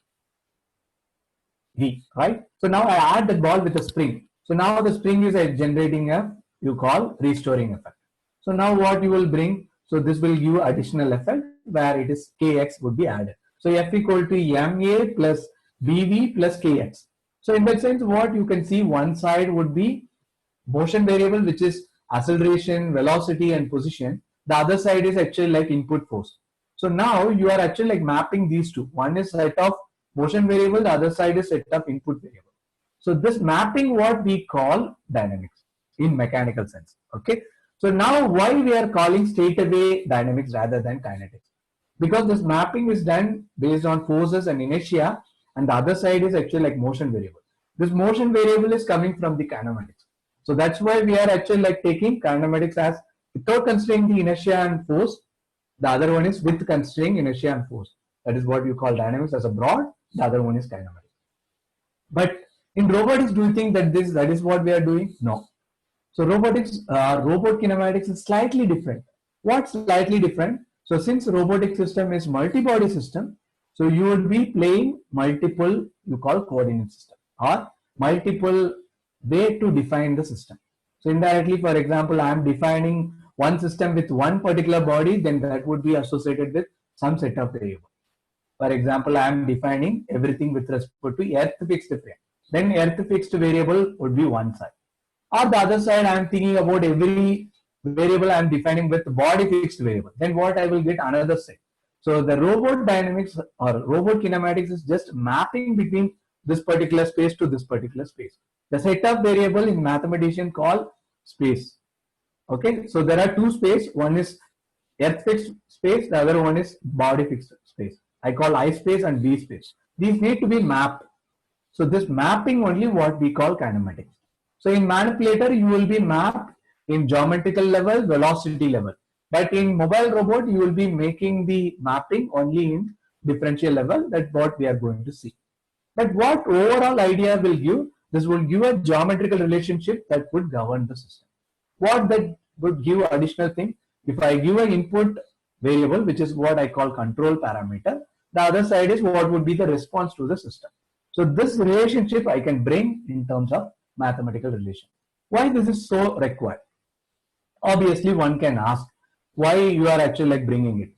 V, right? So now I add the ball with a spring. So now the spring is generating a, you call restoring effect. So now what you will bring? So this will give additional effect, where it is kx would be added. So F equal to ma plus bv plus kx. So in that sense, what you can see, one side would be motion variable, which is acceleration, velocity, and position. The other side is actually like input force. So now you are actually like mapping these two. One is set of motion variable, the other side is set of input variable. So this mapping what we call dynamics in mechanical sense. Okay. So now why we are calling straightaway dynamics rather than kinetics? Because this mapping is done based on forces and inertia, and the other side is actually like motion variable. This motion variable is coming from the kinematics. So that's why we are actually like taking kinematics as without considering the inertia and force. The other one is with considering inertia and force. That is what you call dynamics as a broad. The other one is kinematics. But in robotics, do you think that that is what we are doing? No. So robotics, robot kinematics is slightly different. What's slightly different? So since robotic system is multi-body system, so you would be playing multiple, you call coordinate system, or multiple way to define the system. So indirectly, for example, I am defining one system with one particular body, then that would be associated with some set of variable. For example, I am defining everything with respect to earth fixed frame. Then earth fixed variable would be one side. Or the other side, I am thinking about every variable I am defining with body fixed variable. Then what I will get another set. So the robot dynamics or robot kinematics is just mapping between this particular space to this particular space. The set of variable in mathematician call space. Okay, so there are two space. One is earth fixed space. The other one is body fixed space. I call I space and B space. These need to be mapped. So this mapping only what we call kinematics. So in manipulator, you will be mapped in geometrical level, velocity level. But in mobile robot, you will be making the mapping only in differential level. That's what we are going to see. But what overall idea will give? This will give a geometrical relationship that would govern the system. What that would give additional thing? If I give an input variable, which is what I call control parameter, the other side is what would be the response to the system. So this relationship I can bring in terms of mathematical relation. Why this is so required? Obviously, one can ask why you are actually like bringing it.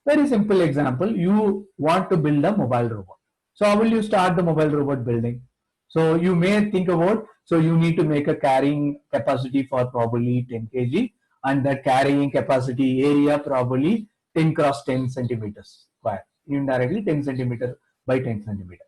Very simple example, you want to build a mobile robot. So how will you start the mobile robot building? So you may think about, so you need to make a carrying capacity for probably 10 kg, and that carrying capacity area probably 10 cross 10 centimeters square, indirectly 10 centimeter by 10 centimeter.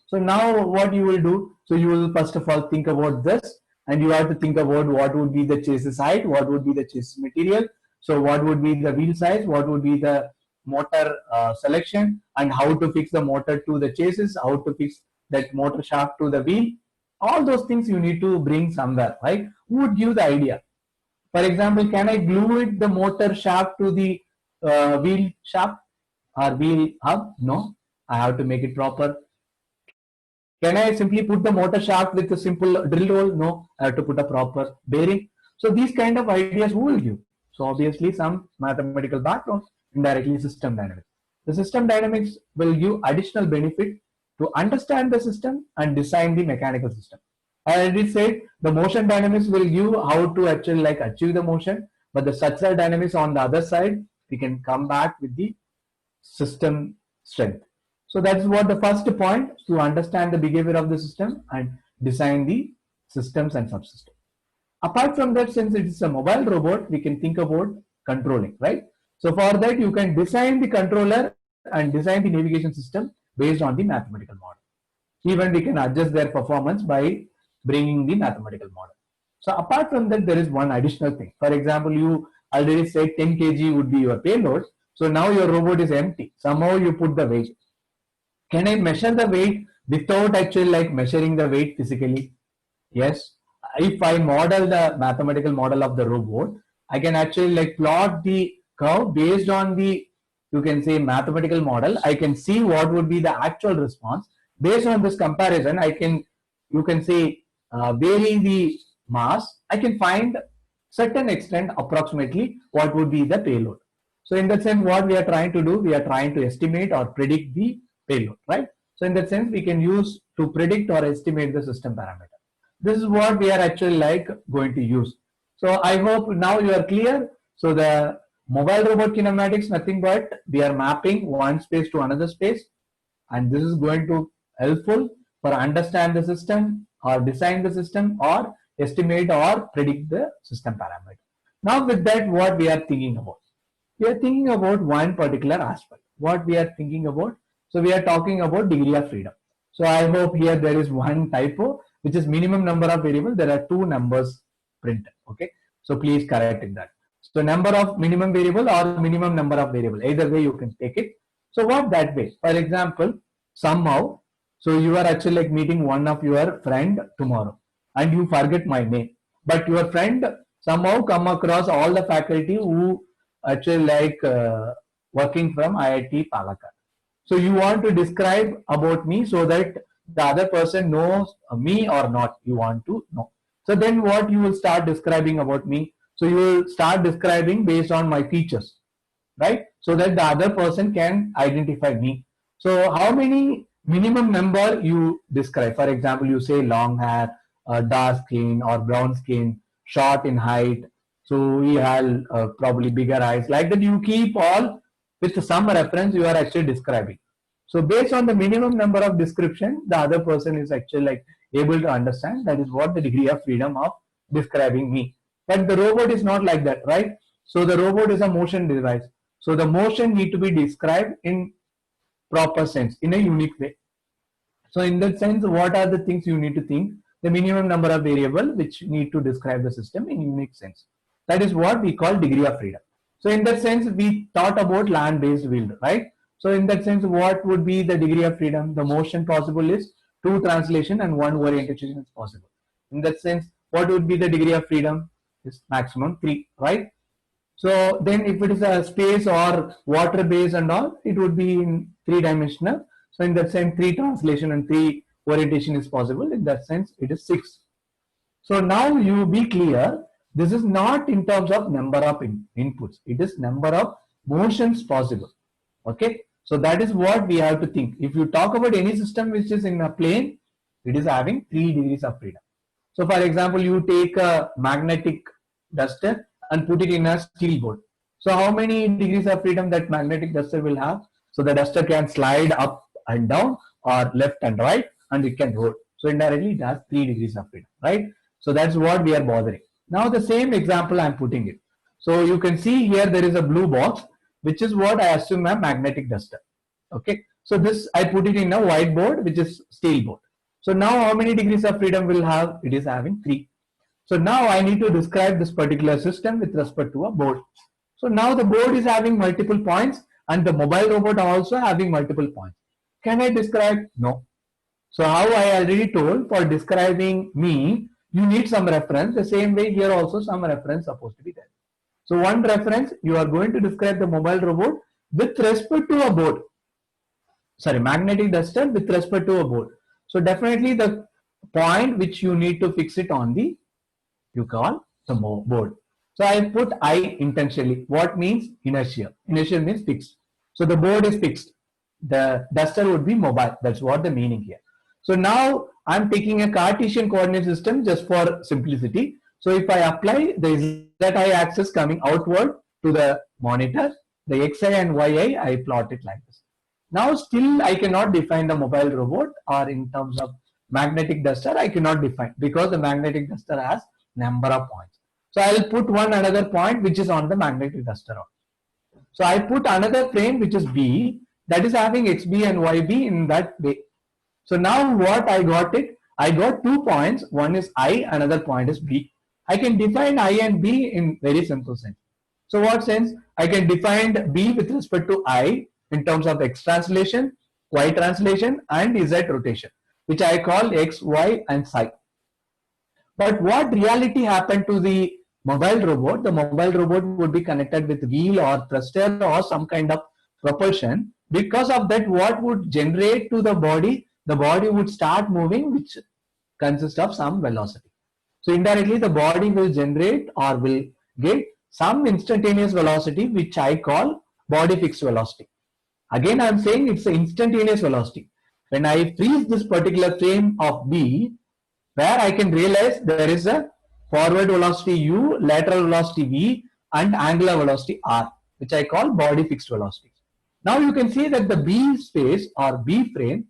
So now what you will do, so you will first of all think about this, and you have to think about what would be the chassis height, what would be the chassis material, so what would be the wheel size, what would be the motor selection, and how to fix the motor to the chassis, how to fix that motor shaft to the wheel. All those things you need to bring somewhere, right? Who would give the idea? For example, can I glue it, the motor shaft to the wheel shaft or wheel hub? No, I have to make it proper. Can I simply put the motor shaft with a simple drill hole? No, I have to put a proper bearing. So these kind of ideas who will give? So obviously some mathematical background, indirectly system dynamics. The system dynamics will give additional benefit to understand the system and design the mechanical system. I already said the motion dynamics will give how to actually like achieve the motion, but the structural dynamics on the other side, we can come back with the system strength. So that's what the first point, to understand the behavior of the system and design the systems and subsystems. Apart from that, since it is a mobile robot, we can think about controlling, right? So for that, you can design the controller and design the navigation system based on the mathematical model. Even we can adjust their performance by bringing the mathematical model. So apart from that, there is one additional thing. For example, you already said 10 kg would be your payload. So now your robot is empty. Somehow you put the weight. Can I measure the weight without actually like measuring the weight physically? Yes. If I model the mathematical model of the robot, I can actually like plot the curve based on the, you can say, mathematical model. I can see what would be the actual response. Based on this comparison, I can, you can say, vary the mass. I can find certain extent approximately what would be the payload. So in that sense, what we are trying to do, we are trying to estimate or predict the payload, right? So in that sense, we can use to predict or estimate the system parameter. This is what we are actually like going to use. So I hope now you are clear. So the Mobile robot kinematics, nothing but we are mapping one space to another space, and this is going to helpful for understand the system or design the system or estimate or predict the system parameter. Now with that, what we are thinking about? We are thinking about one particular aspect. What we are thinking about? So we are talking about degree of freedom. So I hope here there is one typo, which is minimum number of variables. There are two numbers printed. Okay. So please correct in that. So number of minimum variable or minimum number of variable. Either way you can take it. So what that way? For example, somehow, so you are actually like meeting one of your friend tomorrow and you forget my name. But your friend somehow come across all the faculty who actually like working from IIT Palakkad. So you want to describe about me so that the other person knows me or not. You want to know. So then what you will start describing about me? So you will start describing based on my features, right? So that the other person can identify me. So how many minimum number you describe? For example, you say long hair, dark skin or brown skin, short in height. So he had probably bigger eyes. Like that you keep all with some reference you are actually describing. So based on the minimum number of description, the other person is actually like able to understand. That is what the degree of freedom of describing me. But the robot is not like that, right? So the robot is a motion device. So the motion need to be described in proper sense, in a unique way. So in that sense, what are the things you need to think? The minimum number of variable which need to describe the system in unique sense. That is what we call degree of freedom. So in that sense, we thought about land-based build, right? So in that sense, what would be the degree of freedom? The motion possible is 2 translation and 1 orientation is possible. In that sense, what would be the degree of freedom? Is maximum 3, right? So then if it is a space or water base and all, it would be in 3-dimensional. So in that sense, 3 translation and 3 orientation is possible. In that sense, it is 6. So now you be clear, this is not in terms of number of inputs. It is number of motions possible. Okay. So that is what we have to think. If you talk about any system which is in a plane, it is having 3 degrees of freedom. So for example, you take a magnetic duster and put it in a steel board. So how many degrees of freedom that magnetic duster will have? So the duster can slide up and down or left and right and it can roll. So indirectly it has 3 degrees of freedom, right? So that's what we are bothering. Now the same example I am putting it. So you can see here there is a blue box, which is what I assume a magnetic duster. Okay. So this I put it in a white board, which is steel board. So now how many degrees of freedom will have? It is having 3. So now I need to describe this particular system with respect to a board. So now the board is having multiple points and the mobile robot also having multiple points. Can I describe? No. So how I already told, for describing me, you need some reference. The same way here also some reference supposed to be there. So one reference, you are going to describe the mobile robot with respect to a board. Sorry, magnetic duster with respect to a board. So definitely the point which you need to fix it on the, you call the board. So I put I intentionally. What means inertia? Inertia means fixed. So the board is fixed. The duster would be mobile. That's what the meaning here. So now I'm taking a Cartesian coordinate system just for simplicity. So if I apply the ZI axis coming outward to the monitor, the XI and YI, I plot it like this. Now still I cannot define the mobile robot, or in terms of magnetic duster, I cannot define because the magnetic duster has number of points. So I will put one another point which is on the magnetic duster. So I put another frame which is B, that is having XB and YB in that way. So now what I got it, I got 2 points, one is I, another point is B. I can define I and B in very simple sense. So what sense? I can define B with respect to I in terms of X translation, Y translation and Z rotation, which I call X, Y and Psi. But what reality happened to the mobile robot? The mobile robot would be connected with wheel or thruster or some kind of propulsion. Because of that, what would generate to the body? The body would start moving, which consists of some velocity. So indirectly, the body will generate or will get some instantaneous velocity, which I call body fixed velocity. Again, I am saying it's an instantaneous velocity. When I freeze this particular frame of B, where I can realize there is a forward velocity U, lateral velocity V and angular velocity R. which I call body fixed velocity. Now you can see that the B space or B frame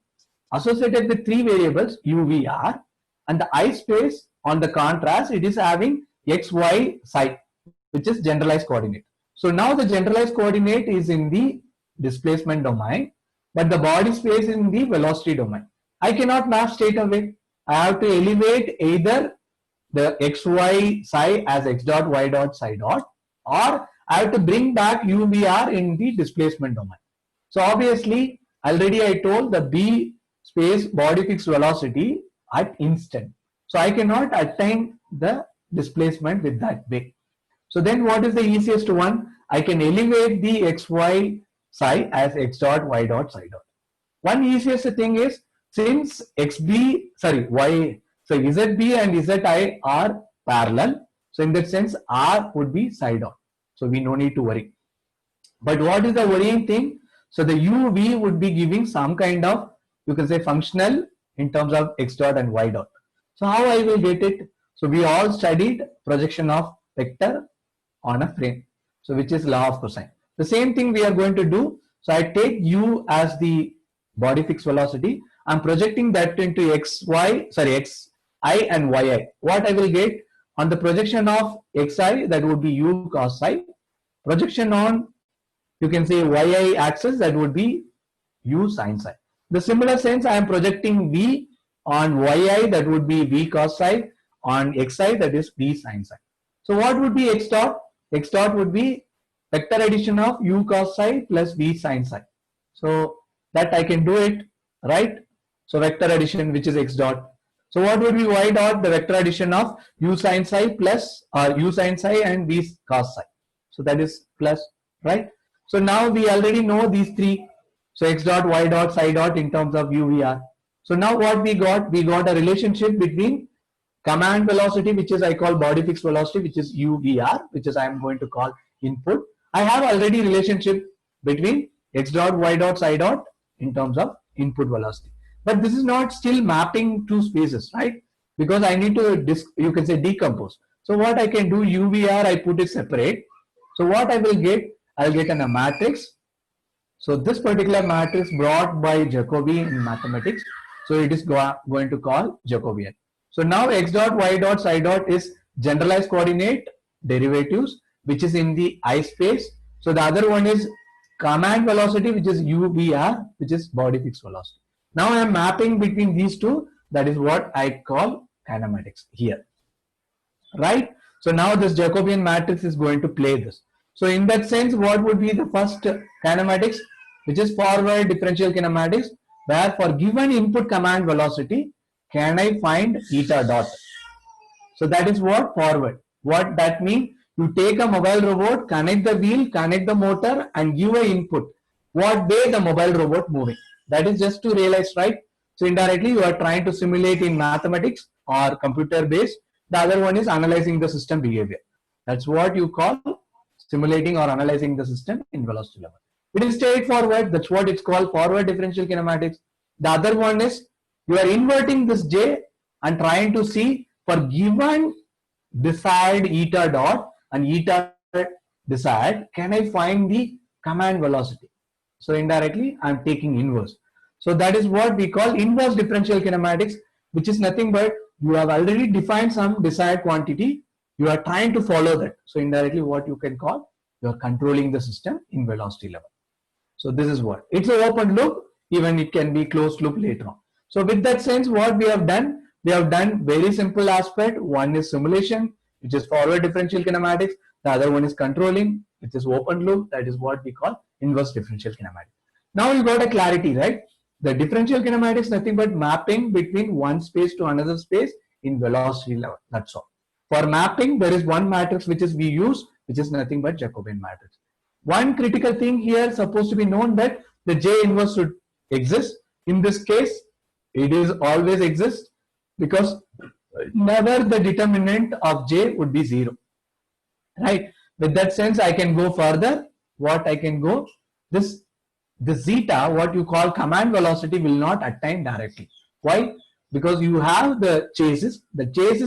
associated with three variables UVR, and the I space on the contrast, it is having X, Y, psi, which is generalized coordinate. So now the generalized coordinate is in the displacement domain, but the body space is in the velocity domain. I cannot map straight away. I have to elevate either the XY psi as X dot Y dot psi dot, or I have to bring back UVR in the displacement domain. So obviously, already I told the B space body fixed velocity at instant. So I cannot attain the displacement with that way. So then what is the easiest one? I can elevate the XY psi as X dot Y dot psi dot. One easiest thing is, since ZB and ZI are parallel, so in that sense R would be psi dot. So we no need to worry. But what is the worrying thing? So the UV would be giving some kind of, you can say, functional in terms of X dot and Y dot. So how I will get it? So we all studied projection of vector on a frame, so which is law of cosine. The same thing we are going to do. So I take U as the body fixed velocity. I'm projecting that into Xi and Yi. What I will get on the projection of Xi, that would be U cos psi. Projection on, you can say, Yi axis, that would be U sin psi. The similar sense, I am projecting V on Yi, that would be V cos psi, on Xi, that is V sin psi. So what would be X dot? X dot would be vector addition of U cos psi plus V sin psi. So that I can do it, right? So vector addition, which is X dot. So what would be Y dot? The vector addition of U sin psi plus U sin psi and V cos psi. So that is plus, right? So now we already know these three. So X dot, Y dot, psi dot in terms of UVR. So now what we got? We got a relationship between command velocity, which is I call body fixed velocity, which is UVR, which is I am going to call input. I have already relationship between X dot, Y dot, psi dot in terms of input velocity. But this is not still mapping two spaces, right? Because I need to, you can say, decompose. So what I can do, UVR, I put it separate. So what I will get? I'll get a matrix. So this particular matrix brought by Jacobi in mathematics. So it is going to call Jacobian. So now X dot, Y dot, psi dot is generalized coordinate derivatives, which is in the I space. So the other one is command velocity, which is UVR, which is body fixed velocity. Now I am mapping between these two. That is what I call kinematics here, right? So now this Jacobian matrix is going to play this. So in that sense, what would be the first kinematics, which is forward differential kinematics, where for given input command velocity, can I find eta dot? So that is what forward. What that means? You take a mobile robot, connect the wheel, connect the motor, and give a input. What way the mobile robot moving? That is just to realize, right? So indirectly you are trying to simulate in mathematics or computer based. The other one is analyzing the system behavior. That's what you call simulating or analyzing the system in velocity level. It is straightforward. That's what it's called, forward differential kinematics. The other one is you are inverting this J and trying to see for given desired eta dot and eta desired, can I find the command velocity? So indirectly I am taking inverse. So that is what we call inverse differential kinematics, which is nothing but you have already defined some desired quantity. You are trying to follow that. So indirectly what you can call, you are controlling the system in velocity level. So this is what, it's an open loop, even it can be closed loop later on. So with that sense, what we have done very simple aspect. One is simulation, which is forward differential kinematics. The other one is controlling, which is open loop. That is what we call inverse differential kinematics. Now you got a clarity, right? The differential kinematics nothing but mapping between one space to another space in velocity level. That's all. For mapping, there is one matrix which is we use, which is nothing but Jacobian matrix. One critical thing here supposed to be known that the J inverse should exist. In this case, it is always exists because never the determinant of J would be 0. Right? With that sense, I can go further. What I can go, the zeta, what you call command velocity, will not attain directly. Why? Because you have the chases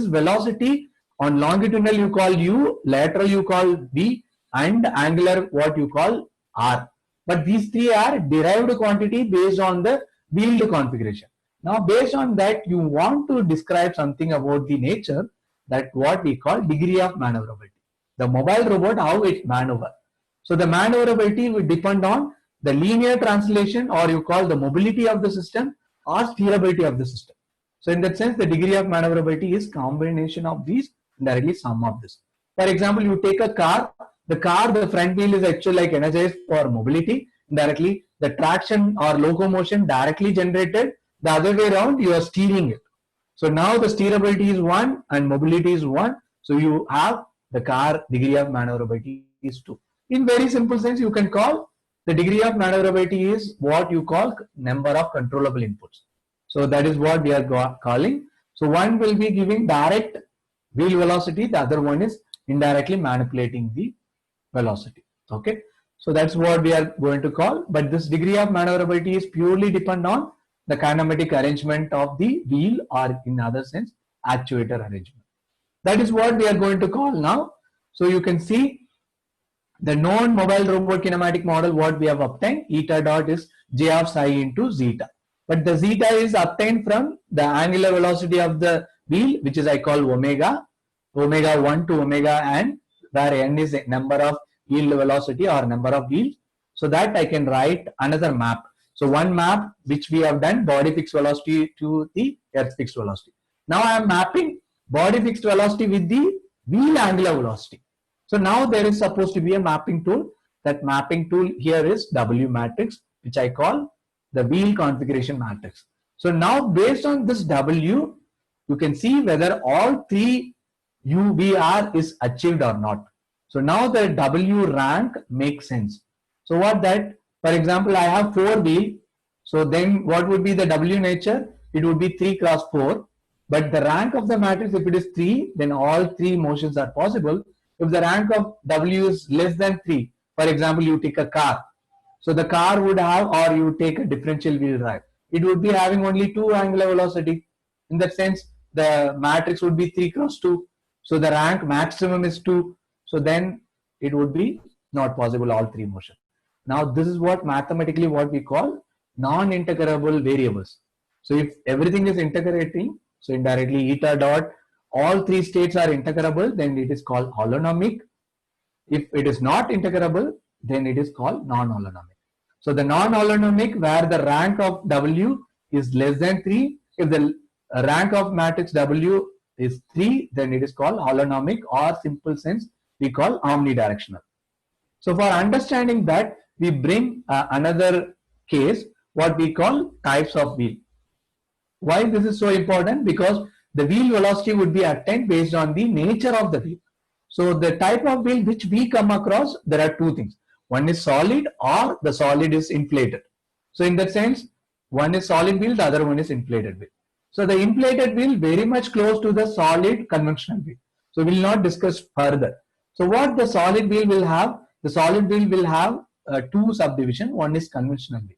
velocity on longitudinal you call U, lateral you call V, and angular what you call R. But these three are derived quantity based on the wheeled configuration. Now based on that, you want to describe something about the nature, that what we call degree of maneuverability. The mobile robot, how it maneuver. So the maneuverability will depend on the linear translation, or you call the mobility of the system, or steerability of the system. So in that sense, the degree of maneuverability is combination of these, directly sum of this. For example, you take a car, the front wheel is actually like energized for mobility. Directly, the traction or locomotion directly generated. The other way around, you are steering it. So now the steerability is 1 and mobility is 1. So you have the car degree of maneuverability is 2. In very simple sense, you can call the degree of maneuverability is what you call number of controllable inputs. So that is what we are calling. So one will be giving direct wheel velocity, the other one is indirectly manipulating the velocity. Okay, so that's what we are going to call. But this degree of maneuverability is purely depend on the kinematic arrangement of the wheel, or in other sense actuator arrangement. That is what we are going to call now. So you can see the known mobile robot kinematic model what we have obtained, eta dot is j of psi into zeta. But the zeta is obtained from the angular velocity of the wheel, which is I call omega 1 to omega n, where n is a number of yield velocity or number of wheels. So that I can write another map. So one map which we have done body fixed velocity to the earth fixed velocity. Now I am mapping body fixed velocity with the wheel angular velocity. So now there is supposed to be a mapping tool. That mapping tool here is W matrix, which I call the wheel configuration matrix. So now based on this W, you can see whether all three UVR is achieved or not. So now the W rank makes sense. So what that, for example, I have 4 wheel. So then what would be the W nature? It would be 3 cross 4. But the rank of the matrix, if it is 3, then all 3 motions are possible. If the rank of W is less than 3, for example, you take a car. So the car would have, or you take a differential wheel drive, it would be having only 2 angular velocity. In that sense, the matrix would be 3 cross 2. So the rank maximum is 2. So then it would be not possible all 3 motion. Now this is what mathematically what we call non-integrable variables. So if everything is integrating, so indirectly eta dot all 3 states are integrable, then it is called holonomic. If it is not integrable, then it is called non-holonomic. So the non-holonomic, where the rank of W is less than 3, if the rank of matrix W is 3, then it is called holonomic, or simple sense we call omnidirectional. So for understanding that, we bring another case, what we call types of wheel. Why this is so important? Because the wheel velocity would be attained based on the nature of the wheel. So the type of wheel which we come across, there are 2 things. One is solid, or the solid is inflated. So in that sense, one is solid wheel, the other one is inflated wheel. So the inflated wheel very much close to the solid conventional wheel. So we will not discuss further. So what the solid wheel will have? The solid wheel will have 2 subdivision. One is conventional wheel.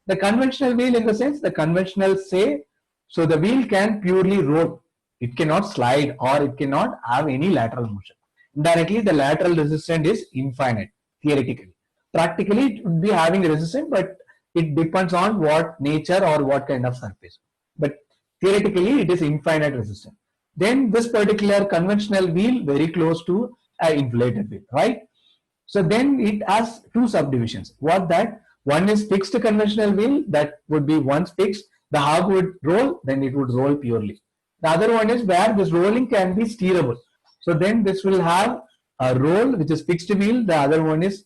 The conventional wheel, in the sense, the conventional say, so the wheel can purely roll. It cannot slide, or it cannot have any lateral motion. Indirectly, the lateral resistance is infinite, theoretically. Practically, it would be having resistance, but it depends on what nature or what kind of surface. But theoretically, it is infinite resistance. Then this particular conventional wheel very close to an inflated wheel, right? So then it has 2 subdivisions. What that? One is fixed conventional wheel, that would be once fixed, the hub would roll, then it would roll purely. The other one is where this rolling can be steerable. So then this will have a roll which is fixed wheel, the other one is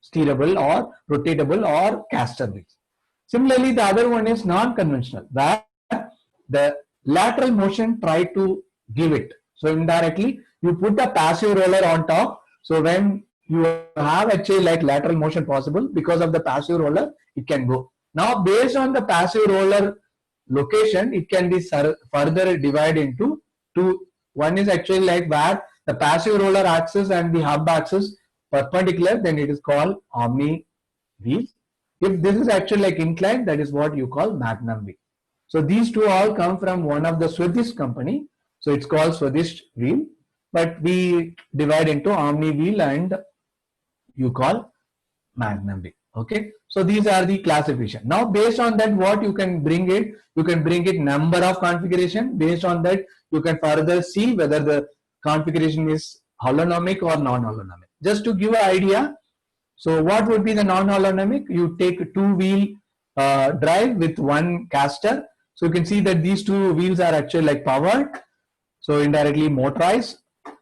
steerable or rotatable or caster wheels. Similarly, the other one is non-conventional, where the lateral motion try to give it. So indirectly, you put a passive roller on top. So when you have actually like lateral motion possible, because of the passive roller, it can go. Now based on the passive roller location, it can be further divided into 2. One is actually like where the passive roller axis and the hub axis perpendicular, then it is called omni wheel. If this is actually like inclined, that is what you call magnum wheel. So these 2 all come from one of the Swedish company. So it's called Swedish wheel, but we divide into omni wheel and you call Magnum wheel. Okay, so these are the classification. Now based on that, what you can bring it, number of configuration. Based on that, you can further see whether the configuration is holonomic or non-holonomic. Just to give an idea, so what would be the non-holonomic? You take a two-wheel drive with one caster. So you can see that these two wheels are actually like powered, so indirectly motorized.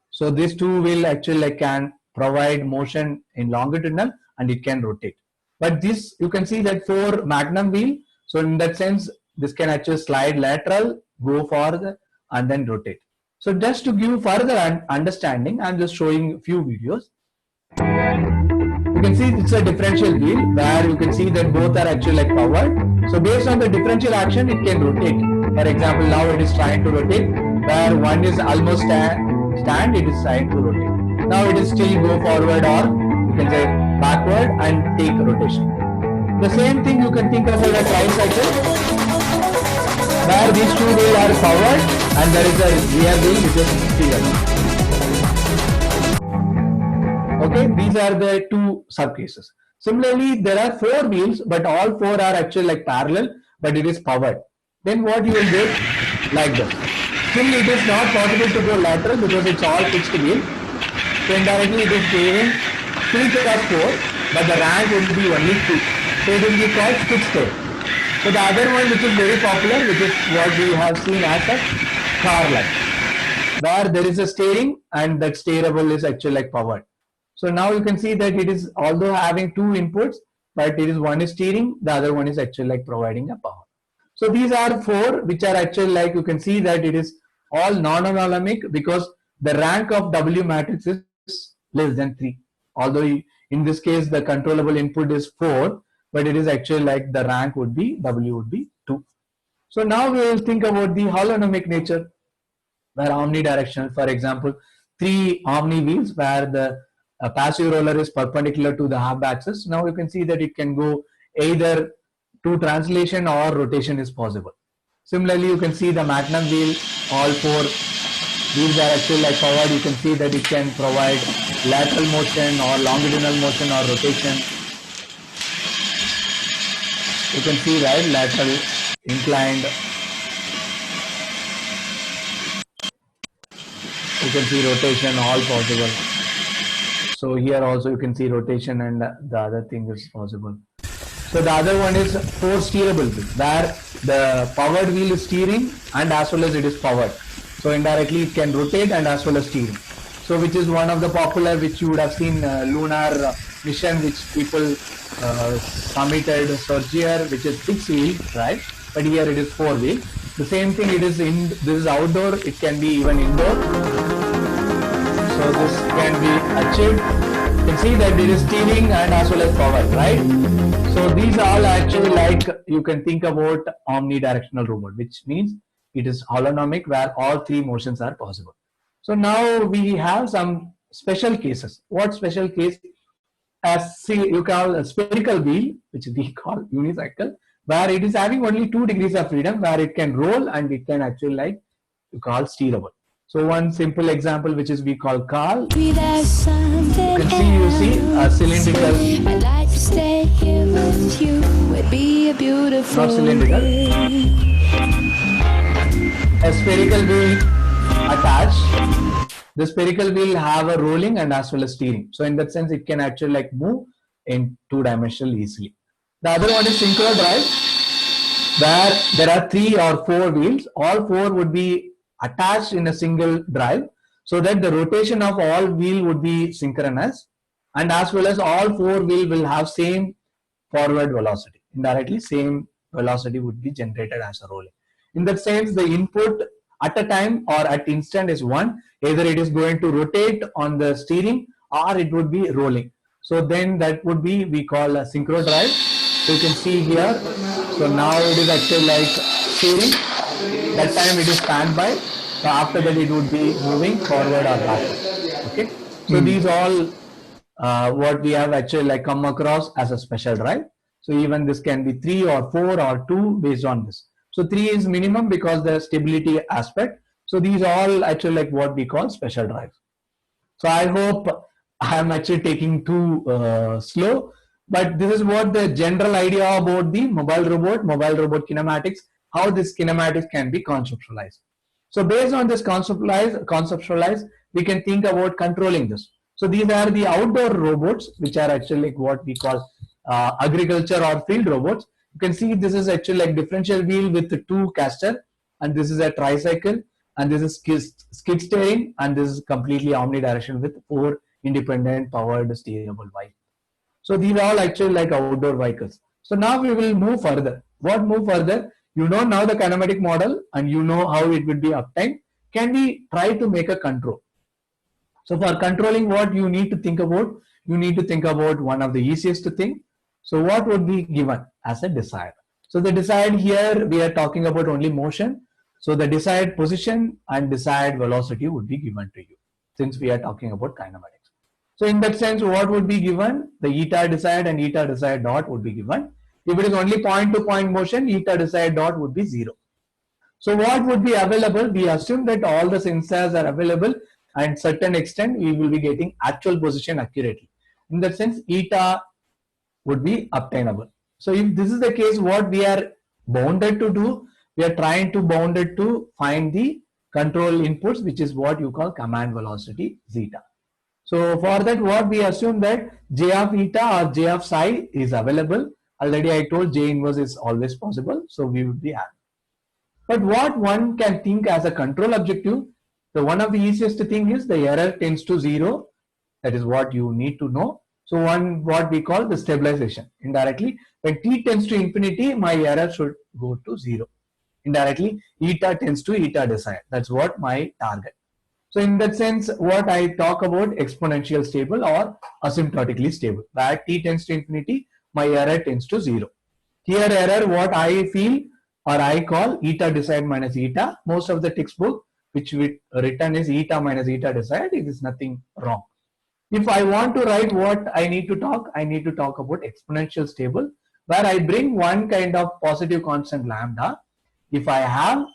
So this two wheel actually like can provide motion in longitudinal and it can rotate. But this, you can see that for Magnum wheel, so in that sense, this can actually slide lateral, go forward and then rotate. So just to give further understanding, I'm just showing a few videos. You can see it's a differential wheel where you can see that both are actually like powered. So based on the differential action, it can rotate. For example, now it is trying to rotate, where one is almost stand, it is trying to rotate. Now it is still go forward or you can say backward and take rotation. The same thing you can think about a tricycle, where these two wheels are powered and there is a rear wheel which is steered. Okay, these are the two sub cases. Similarly, there are four wheels, but all four are actually like parallel, but it is powered. Then what you will get like this. Still, it is not possible to go lateral because it's all fixed wheel. So indirectly, it is giving still there are four, but the rank will be only 2. So it will be called fixed tail. So the other one which is very popular, which is what we have seen as a car light, where there is a steering and that steerable is actually like powered. So now you can see that it is although having two inputs, but it is one is steering, the other one is actually like providing a power. So these are four which are actually like, you can see that it is all non-holonomic because the rank of W matrix is less than 3. Although in this case the controllable input is 4, but it is actually like the rank would be, W would be 2. So now we will think about the holonomic nature, where omnidirectional, for example, 3 omni wheels where the passive roller is perpendicular to the hub axis. Now you can see that it can go either to translation or rotation is possible. Similarly, you can see the Magnum wheel, all 4 wheels are actually like powered. You can see that it can provide lateral motion or longitudinal motion or rotation. You can see, right, lateral, inclined. You can see rotation, all possible. So here also you can see rotation and the other thing is possible. So the other one is 4 steerable wheels, where the powered wheel is steering and as well as it is powered. So indirectly it can rotate and as well as steering. So which is one of the popular, which you would have seen lunar mission, which people submitted Surgier, which is 6 wheel, right? But here it is 4 wheel. The same thing, it is in, this is outdoor, it can be even indoor. So this can be achieved. You can see that it is steering and as well as power, right? So these are all actually like, you can think about omnidirectional robot, which means it is holonomic where all 3 motions are possible. So now we have some special cases. What special case? As you call a spherical wheel, which we call unicycle, where it is having only 2 degrees of freedom, where it can roll and it can actually like you call steerable. So one simple example, which is we call Carl. You can see a cylindrical. I'd like to stay here with you. It'd be a beautiful. Not cylindrical. A spherical wheel attached. The spherical wheel have a rolling and as well as steering. So in that sense, it can actually like move in 2-dimensional easily. The other one is synchro drive, where there are 3 or 4 wheels. All 4 would be attached in a single drive, so that the rotation of all wheel would be synchronous, and as well as all 4 wheel will have same forward velocity. Indirectly, same velocity would be generated as a rolling. In that sense, the input at a time or at instant is 1. Either it is going to rotate on the steering or it would be rolling. So then that would be, we call a synchro drive. So you can see here. So now it is actually like steering. That time it is standby. So after that it would be moving forward or backward. Okay. So these all what we have actually like come across as a special drive. So even this can be 3 or 4 or 2 based on this. So 3 is minimum because the stability aspect. So these all actually like what we call special drives. So I hope I am actually taking too slow, but this is what the general idea about the mobile robot kinematics, how this kinematics can be conceptualized. So based on this conceptualize, we can think about controlling this. So these are the outdoor robots, which are actually like what we call agriculture or field robots. You can see this is actually like differential wheel with two caster, and this is a tricycle, and this is skid steering, and this is completely omnidirectional with four independent powered steerable bike. So these are all actually like outdoor vehicles. So now we will move further. What move further? You know now the kinematic model and you know how it would be uptime. Can we try to make a control? So for controlling, what you need to think about? You need to think about one of the easiest thing. So what would be given as a desired? So the desired here we are talking about only motion. So the desired position and desired velocity would be given to you, since we are talking about kinematics. So in that sense, what would be given? The eta desired and eta desired dot would be given. If it is only point to point motion, eta desired dot would be 0. So what would be available? We assume that all the sensors are available, and certain extent we will be getting actual position accurately. In that sense, eta would be obtainable. So if this is the case, what we are bounded to do, we are trying to bounded to find the control inputs, which is what you call command velocity zeta. So for that, what we assume that j of eta or j of psi is available. Already I told j inverse is always possible, so we would be happy. But what one can think as a control objective, the one of the easiest thing is the error tends to 0. That is what you need to know. So one what we call the stabilization. Indirectly, when t tends to infinity, my error should go to 0. Indirectly, eta tends to eta desired. That's what my target. So in that sense, what I talk about exponential stable or asymptotically stable. Where t tends to infinity, my error tends to 0. Here error, what I feel or I call eta desired minus eta. Most of the textbook which we written is eta minus eta desired. It is nothing wrong. If I want to write what I need to talk about exponential stable, where I bring one kind of positive constant lambda. If I have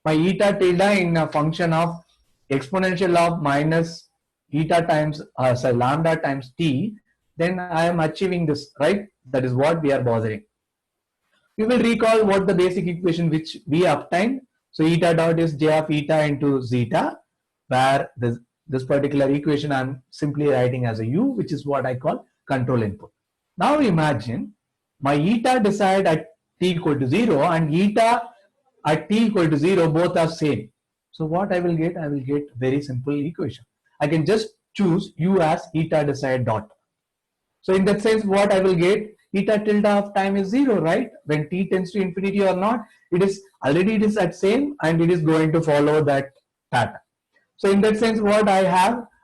my eta tilde in a function of exponential of minus eta times lambda times t, then I am achieving this, right? That is what we are bothering. We will recall what the basic equation which we obtained. So eta dot is j of eta into zeta, where this particular equation I am simply writing as a u, which is what I call control input. Now imagine my eta desired at t equal to 0 and eta at t equal to 0 both are same. So what I will get? I will get very simple equation. I can just choose u as eta desired dot. So in that sense, what I will get? Eta tilde of time is 0, right? When t tends to infinity or not, it is already it is at same and it is going to follow that pattern. So in that sense, what I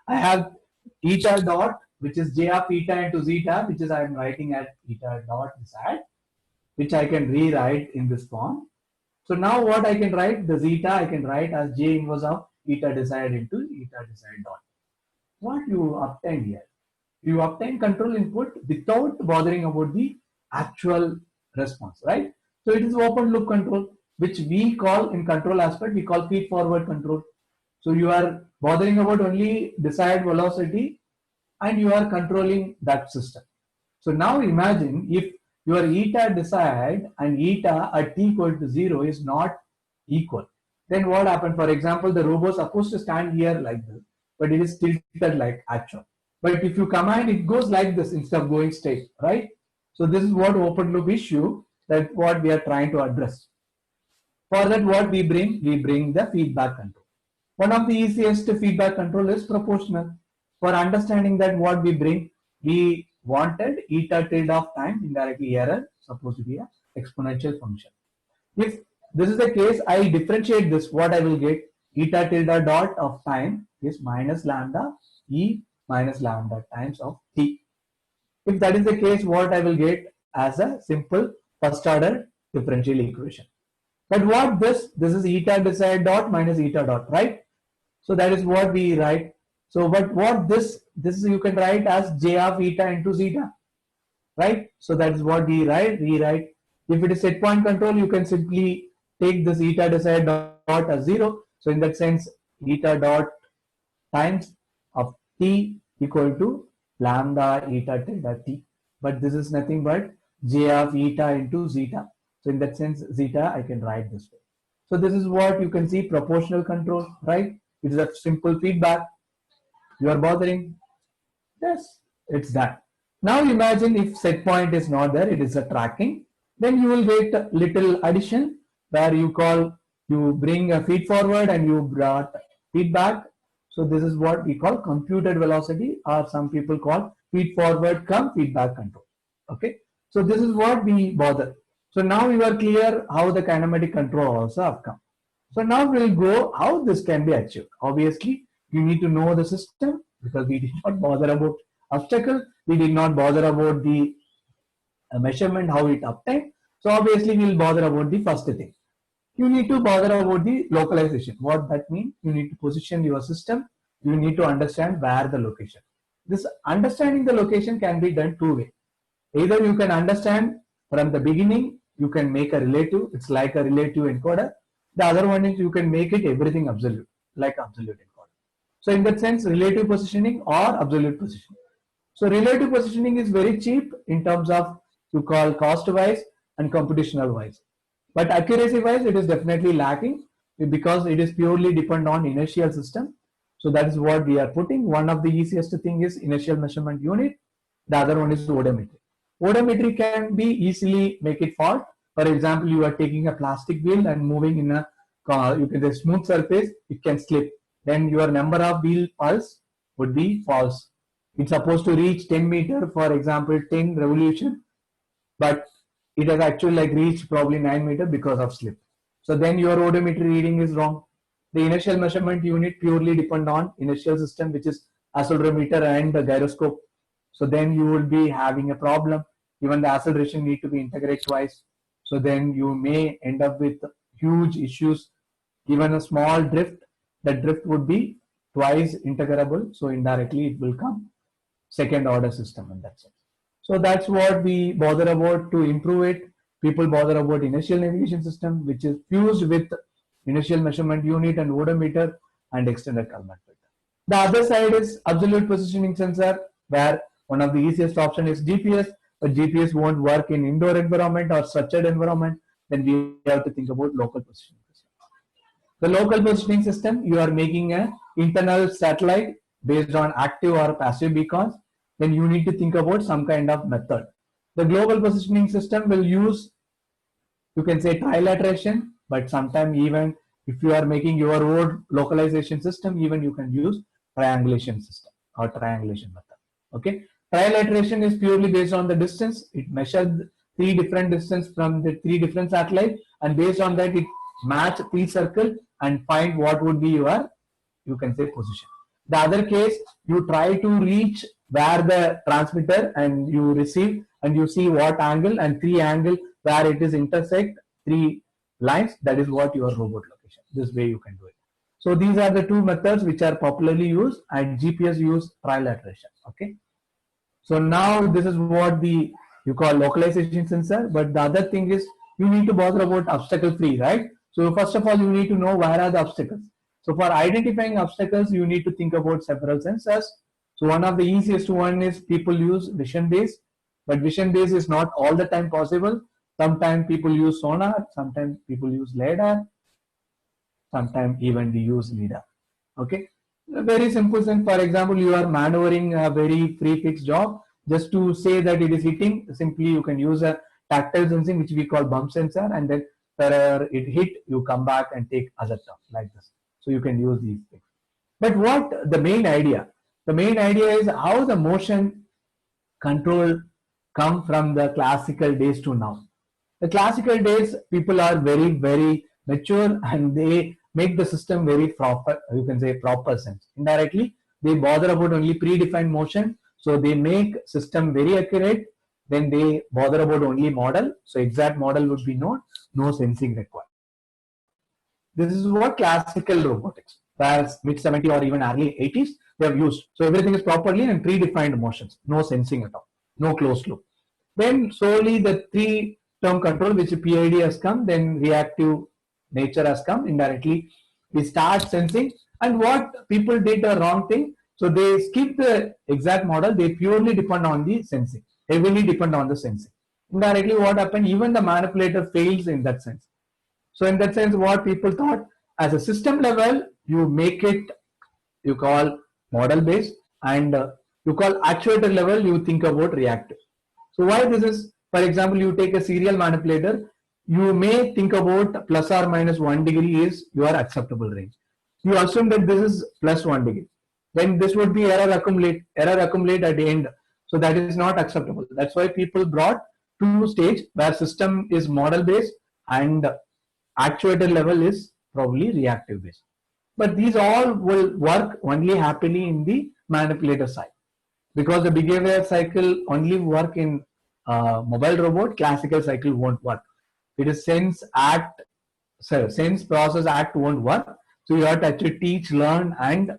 have eta dot, which is j of eta into zeta, which is I am writing at eta dot desired, which I can rewrite in this form. So now what I can write, the zeta I can write as j inverse of eta desired into eta desired dot. What you obtain here? You obtain control input without bothering about the actual response, right? So it is open loop control, which we call in control aspect, we call feed forward control. So you are bothering about only desired velocity and you are controlling that system. So now imagine if your eta desired and eta at t equal to 0 is not equal, then what happened? For example, the robot is supposed to stand here like this, but it is tilted like actual. But if you command, it goes like this instead of going straight, right? So this is what open loop issue that what we are trying to address. For that, what we bring the feedback control. One of the easiest feedback control is proportional. For understanding that, what we bring, we wanted eta tilde of time, indirectly error, supposed to be an exponential function. If this is the case, I differentiate this, what I will get, eta tilde dot of time is minus lambda e minus lambda times of t. If that is the case, what I will get as a simple first order differential equation. But what this is eta desired dot minus eta dot, right? So that is what we write. So but what this is, you can write as j of eta into zeta, right? So that is what we write. If it is set point control, you can simply take this eta desired dot as 0. So in that sense, eta dot times of t equal to lambda eta tilde t. But this is nothing but j of eta into zeta. So in that sense, zeta I can write this way. So this is what you can see, proportional control, right? It is a simple feedback. You are bothering? Yes, it's that. Now imagine if set point is not there, it is a tracking. Then you will get a little addition where you bring a feed forward and you brought feedback. So this is what we call computed velocity, or some people call feed forward come feedback control. Okay. So this is what we bother. So now you are clear how the kinematic control also have come. So now we'll go how this can be achieved. Obviously, you need to know the system, because we did not bother about obstacle. We did not bother about the measurement, how it obtained. So obviously we'll bother about the first thing. You need to bother about the localization. What that means? You need to position your system. You need to understand where the location. This understanding the location can be done two ways. Either you can understand from the beginning, you can make a relative. It's like a relative encoder. The other one is you can make it everything absolute, like absolute encoder. So in that sense, relative positioning or absolute positioning. So relative positioning is very cheap in terms of you call cost wise and computational wise. But accuracy wise, it is definitely lacking because it is purely dependent on inertial system. So that is what we are putting. One of the easiest thing is inertial measurement unit. The other one is odometry. Odometry can be easily make it fault. For example, you are taking a plastic wheel and moving in a you can say smooth surface, it can slip. Then your number of wheel pulse would be false. It's supposed to reach 10 meter, for example, 10 revolution, but it has actually like reached probably 9 meter because of slip. So then your odometry reading is wrong. The inertial measurement unit purely depend on inertial system, which is accelerometer and the gyroscope. So then you will be having a problem. Even the acceleration need to be integrated twice. So then you may end up with huge issues. Given a small drift, that drift would be twice integrable. So indirectly it will come second order system in that sense. So that's what we bother about to improve it. People bother about inertial navigation system, which is fused with inertial measurement unit and odometer and extended Kalman filter. The other side is absolute positioning sensor, where one of the easiest option is GPS, but GPS won't work in indoor environment or structured environment. Then we have to think about local positioning system. The local positioning system, you are making an internal satellite based on active or passive beacons. Then you need to think about some kind of method. The global positioning system will use, you can say, trilateration, but sometimes even if you are making your own localization system, even you can use triangulation system or triangulation method. Okay, trilateration is purely based on the distance. It measures 3 different distance from the 3 different satellites, and based on that it match 3 circle and find what would be your, you can say, position. The other case, you try to reach where the transmitter and you receive, and you see what angle and 3 angle where it is intersect 3 lines. That is what your robot location. This way you can do it. So these are the 2 methods which are popularly used, and GPS use trilateration. Okay. So now this is what you call localization sensor. But the other thing is you need to bother about obstacle free, right? So first of all, you need to know where are the obstacles. So for identifying obstacles, you need to think about several sensors. So one of the easiest one is people use vision based, but vision based is not all the time possible. Sometimes people use sonar, sometimes people use LiDAR, sometimes even we use LiDAR. Okay, a very simple sense. For example, you are maneuvering a very free fixed job. Just to say that it is hitting, simply you can use a tactile sensing, which we call bump sensor, and then wherever it hit, you come back and take other term like this. So you can use these things. But what the main idea? The main idea is how the motion control come from the classical days to now. The classical days, people are very, very mature and they make the system very proper, you can say proper sense. Indirectly, they bother about only predefined motion. So they make system very accurate. Then they bother about only model. So exact model would be known, no sensing required. This is what classical robotics, whereas mid 70s or even early 80s, they have used. So everything is properly and predefined motions, no sensing at all, no closed loop. Then slowly the 3-term control, which PID has come, then reactive nature has come. Indirectly, we start sensing. And what people did a wrong thing, So they skip the exact model, they purely depend on the sensing, heavily depend on the sensing. Indirectly what happened, even the manipulator fails in that sense. So in that sense, what people thought, as a system level, you make it, you call model based, and you call actuator level, you think about reactive. So why this is, for example, you take a serial manipulator, you may think about plus or minus 1 degree is your acceptable range. You assume that this is plus 1 degree. Then this would be error accumulate at the end. So that is not acceptable. That's why people brought two stage where system is model based and actuator level is probably reactive based. But these all will work only happily in the manipulator side, because the behavior cycle only work in mobile robot, classical cycle won't work. It is sense process act won't work. So you have to actually teach, learn, and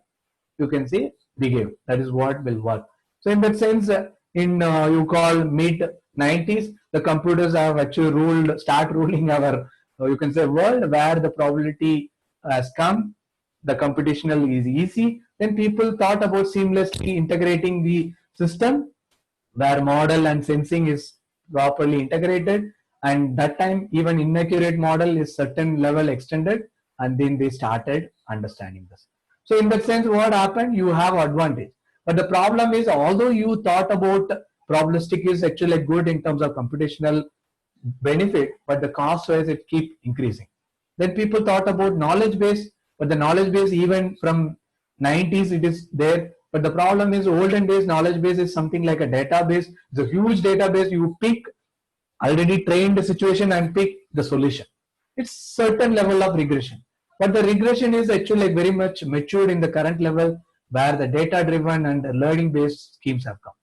you can say behave. That is what will work. So in that sense, in you call mid 90s, the computers have actually start ruling our you can say world, where the probability has come, the computational is easy. Then people thought about seamlessly integrating the system where model and sensing is properly integrated, and that time even inaccurate model is certain level extended, and then they started understanding this. So in that sense, what happened, you have advantage. But the problem is, although you thought about probabilistic is actually good in terms of computational benefit, but the cost wise it keep increasing. Then people thought about knowledge base, but the knowledge base even from 90s it is there. But the problem is, olden days knowledge base is something like a database. It's a huge database. You pick already trained situation and pick the solution. It's certain level of regression. But the regression is actually very much matured in the current level, where the data driven and the learning based schemes have come.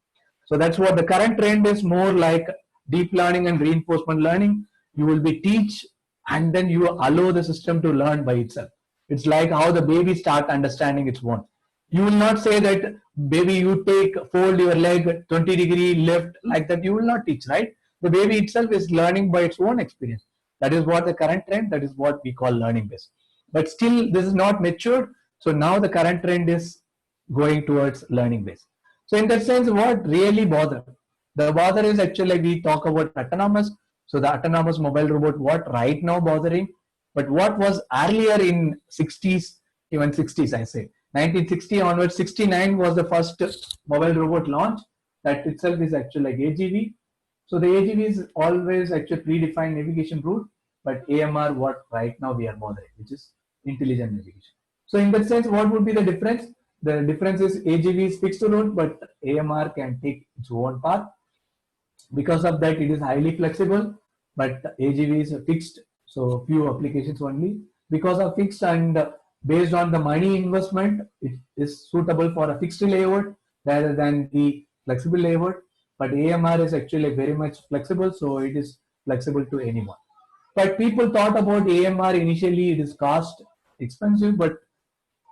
So that's what the current trend is, more like deep learning and reinforcement learning. You will be teach and then you allow the system to learn by itself. It's like how the baby start understanding its own. You will not say that baby you fold your leg 20 degree left, like that you will not teach, right? The baby itself is learning by its own experience. That is what the current trend, that is what we call learning based. But still this is not matured. So now the current trend is going towards learning based. So in that sense, what really bother? The bother is actually, we talk about autonomous. So the autonomous mobile robot, what right now bothering, but what was earlier in 60s, even 60s I say, 1960 onwards, 69 was the first mobile robot launch. That itself is actually like AGV. So the AGV is always actually predefined navigation route, but AMR what right now we are bothering, which is intelligent navigation. So in that sense, what would be the difference? The difference is AGV is fixed route, but AMR can take its own path. Because of that, it is highly flexible, but AGV is fixed. So few applications only. Because of fixed and based on the money investment, it is suitable for a fixed layout rather than the flexible layout. But AMR is actually very much flexible, so it is flexible to anyone. But people thought about AMR initially, it is cost expensive, but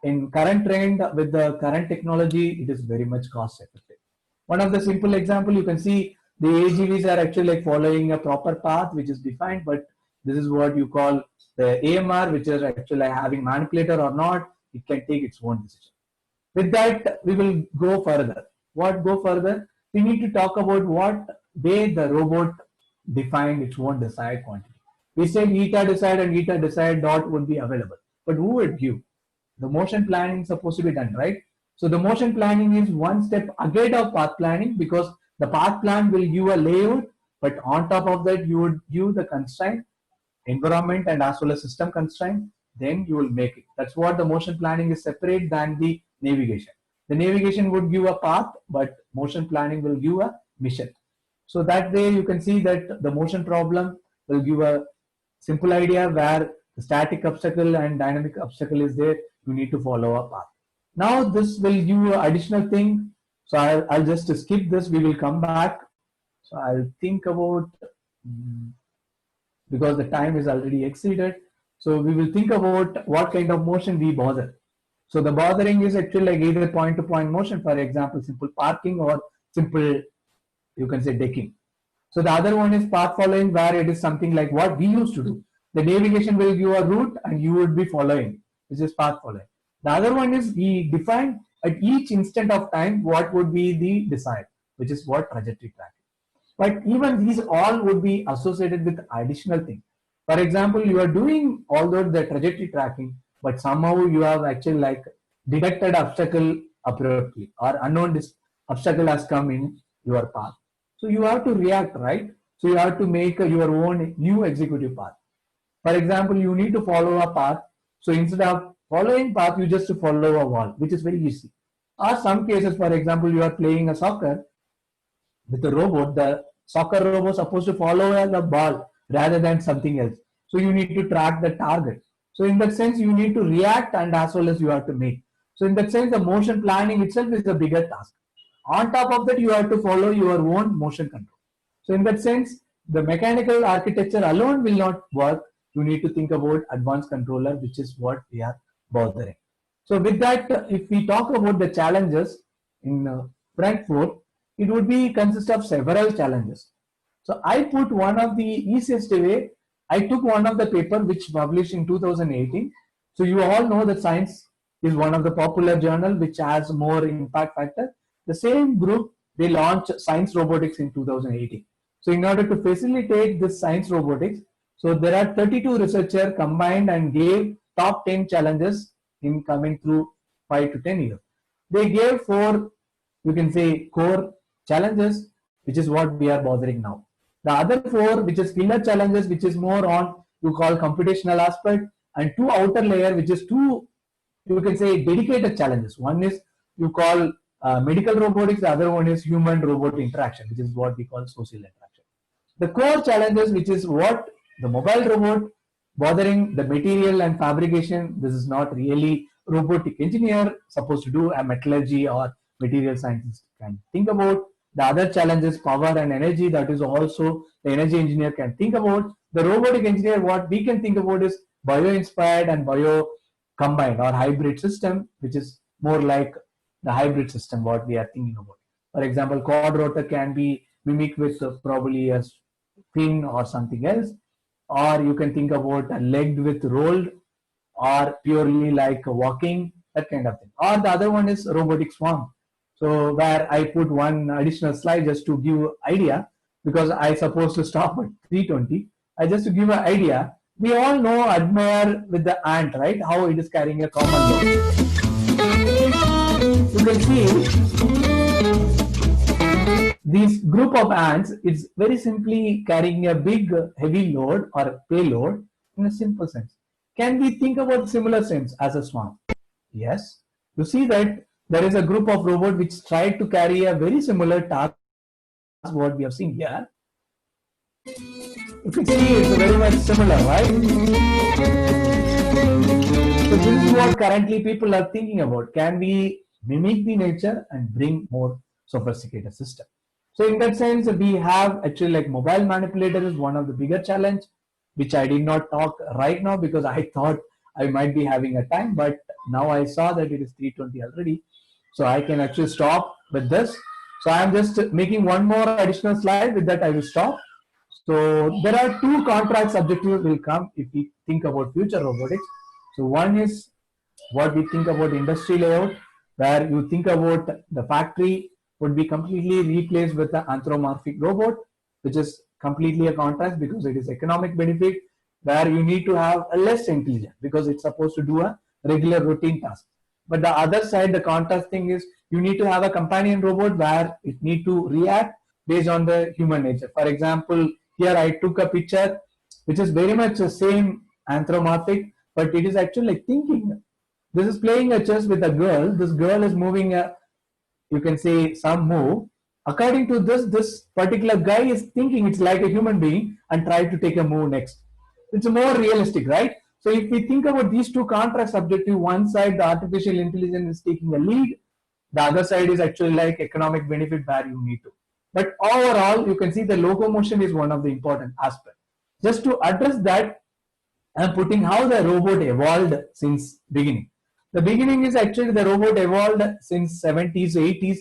in current trend with the current technology, it is very much cost effective. One of the simple example, you can see the AGVs are actually like following a proper path which is defined, but this is what you call the AMR, which is actually having manipulator or not, it can take its own decision. With that, we will go further. What go further? We need to talk about what way the robot defined its own desired quantity. We said eta desired and eta desired dot would be available, but who would give? The motion planning is supposed to be done, right? So the motion planning is one step ahead of path planning, because the path plan will give a layout, but on top of that you would give the constraint, environment and as well as system constraint, then you will make it. That's what the motion planning is separate than the navigation. The navigation would give a path, but motion planning will give a mission. So that way you can see that the motion problem will give a simple idea where the static obstacle and dynamic obstacle is there. You need to follow a path. Now this will give you an additional thing. So I'll just skip this. We will come back. So I'll think about, because the time is already exceeded. So we will think about what kind of motion we bother. So the bothering is actually like either point-to-point motion, for example, simple parking or simple, you can say decking. So the other one is path following, where it is something like what we used to do. The navigation will give a route and you would be following, which is path following. The other one is we define at each instant of time what would be the desired, which is what trajectory tracking. But even these all would be associated with additional things. For example, you are doing although the trajectory tracking, but somehow you have actually like detected obstacle abruptly or unknown obstacle has come in your path. So you have to react, right? So you have to make your own new executive path. For example, you need to follow a path. So instead of following path, you just follow a wall, which is very easy. Or some cases, for example, you are playing a soccer with a robot. The soccer robot is supposed to follow the ball rather than something else. So you need to track the target. So in that sense, you need to react and as well as you have to make. So in that sense, the motion planning itself is a bigger task. On top of that, you have to follow your own motion control. So in that sense, the mechanical architecture alone will not work. You need to think about advanced controller, which is what we are bothering. So with that, if we talk about the challenges in Frankfurt, it would be consist of several challenges. So I put one of the easiest way. I took one of the paper which published in 2018. So you all know that Science is one of the popular journal which has more impact factor. The same group, they launched Science Robotics in 2018. So in order to facilitate this Science Robotics, so there are 32 researchers combined and gave top 10 challenges in coming through 5 to 10 years. They gave 4, you can say, core challenges, which is what we are bothering now. The other 4, which is killer challenges, which is more on, you call computational aspect, and 2 outer layer, which is 2, you can say, dedicated challenges. One is you call medical robotics, the other one is human robot interaction, which is what we call social interaction. The core challenges, which is what the mobile robot bothering the material and fabrication, this is not really robotic engineer supposed to do, a metallurgy or material scientist can think about. The other challenge is power and energy, that is also the energy engineer can think about. The robotic engineer, what we can think about is bio-inspired and bio-combined or hybrid system, which is more like the hybrid system what we are thinking about. For example, quad rotor can be mimicked with probably a fin or something else, or you can think about a legged with rolled or purely like walking, that kind of thing. Or the other one is robotic swarm. So where I put one additional slide just to give idea, because I supposed to stop at 3:20. I just to give an idea. We all know, admire with the ant, right? How it is carrying a common load. You can see this group of ants is very simply carrying a big heavy load or payload in a simple sense. Can we think about similar sense as a swarm? Yes. You see that there is a group of robots which tried to carry a very similar task as what we have seen here. You can see it's very much similar, right? So this is what currently people are thinking about. Can we mimic the nature and bring more sophisticated system? So in that sense, we have actually like mobile manipulator is one of the bigger challenge, which I did not talk right now because I thought I might be having a time, but now I saw that it is 3:20 already. So I can actually stop with this. So I am just making one more additional slide. With that, I will stop. So there are 2 contract objectives will come if we think about future robotics. So one is what we think about industry layout, where you think about the factory would be completely replaced with an anthropomorphic robot, which is completely a contrast because it is economic benefit, where you need to have a less intelligent because it's supposed to do a regular routine task. But the other side, the contrast thing is you need to have a companion robot where it need to react based on the human nature. For example, here I took a picture which is very much the same anthropomorphic, but it is actually like thinking. This is playing a chess with a girl. This girl is moving a, you can say, some move. According to this particular guy is thinking it's like a human being and try to take a move next. It's more realistic, right? So if we think about these 2 contrast objective, one side the artificial intelligence is taking a lead, the other side is actually like economic benefit where you need to. But overall, you can see the locomotion is one of the important aspects. Just to address that, I'm putting how the robot evolved since beginning. The beginning is actually the robot evolved since 70s, 80s,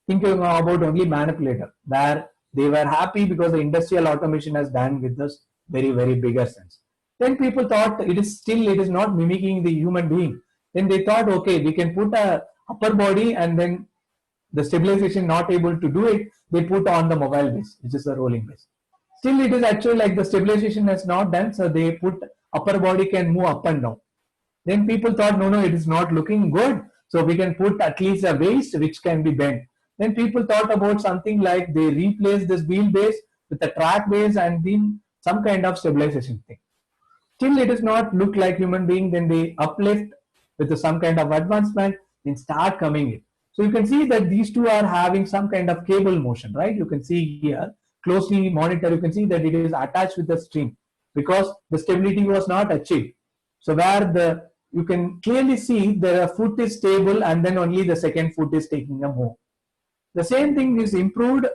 thinking about only manipulator, where they were happy because the industrial automation has done with this very, very bigger sense. Then people thought it is not mimicking the human being. Then they thought, okay, we can put a upper body and then the stabilization not able to do it, they put on the mobile base, which is the rolling base. Still, it is actually like the stabilization has not done, so they put upper body can move up and down. Then people thought, no, it is not looking good, so we can put at least a waist which can be bent. Then people thought about something like they replace this wheel base with a track base and then some kind of stabilization thing. Still, it does not look like human being. Then they uplift with some kind of advancement and start coming in. So you can see that these two are having some kind of cable motion, right? You can see here, closely monitor, you can see that it is attached with the string because the stability was not achieved. So where you can clearly see the foot is stable and then only the second foot is taking a move. The same thing is improved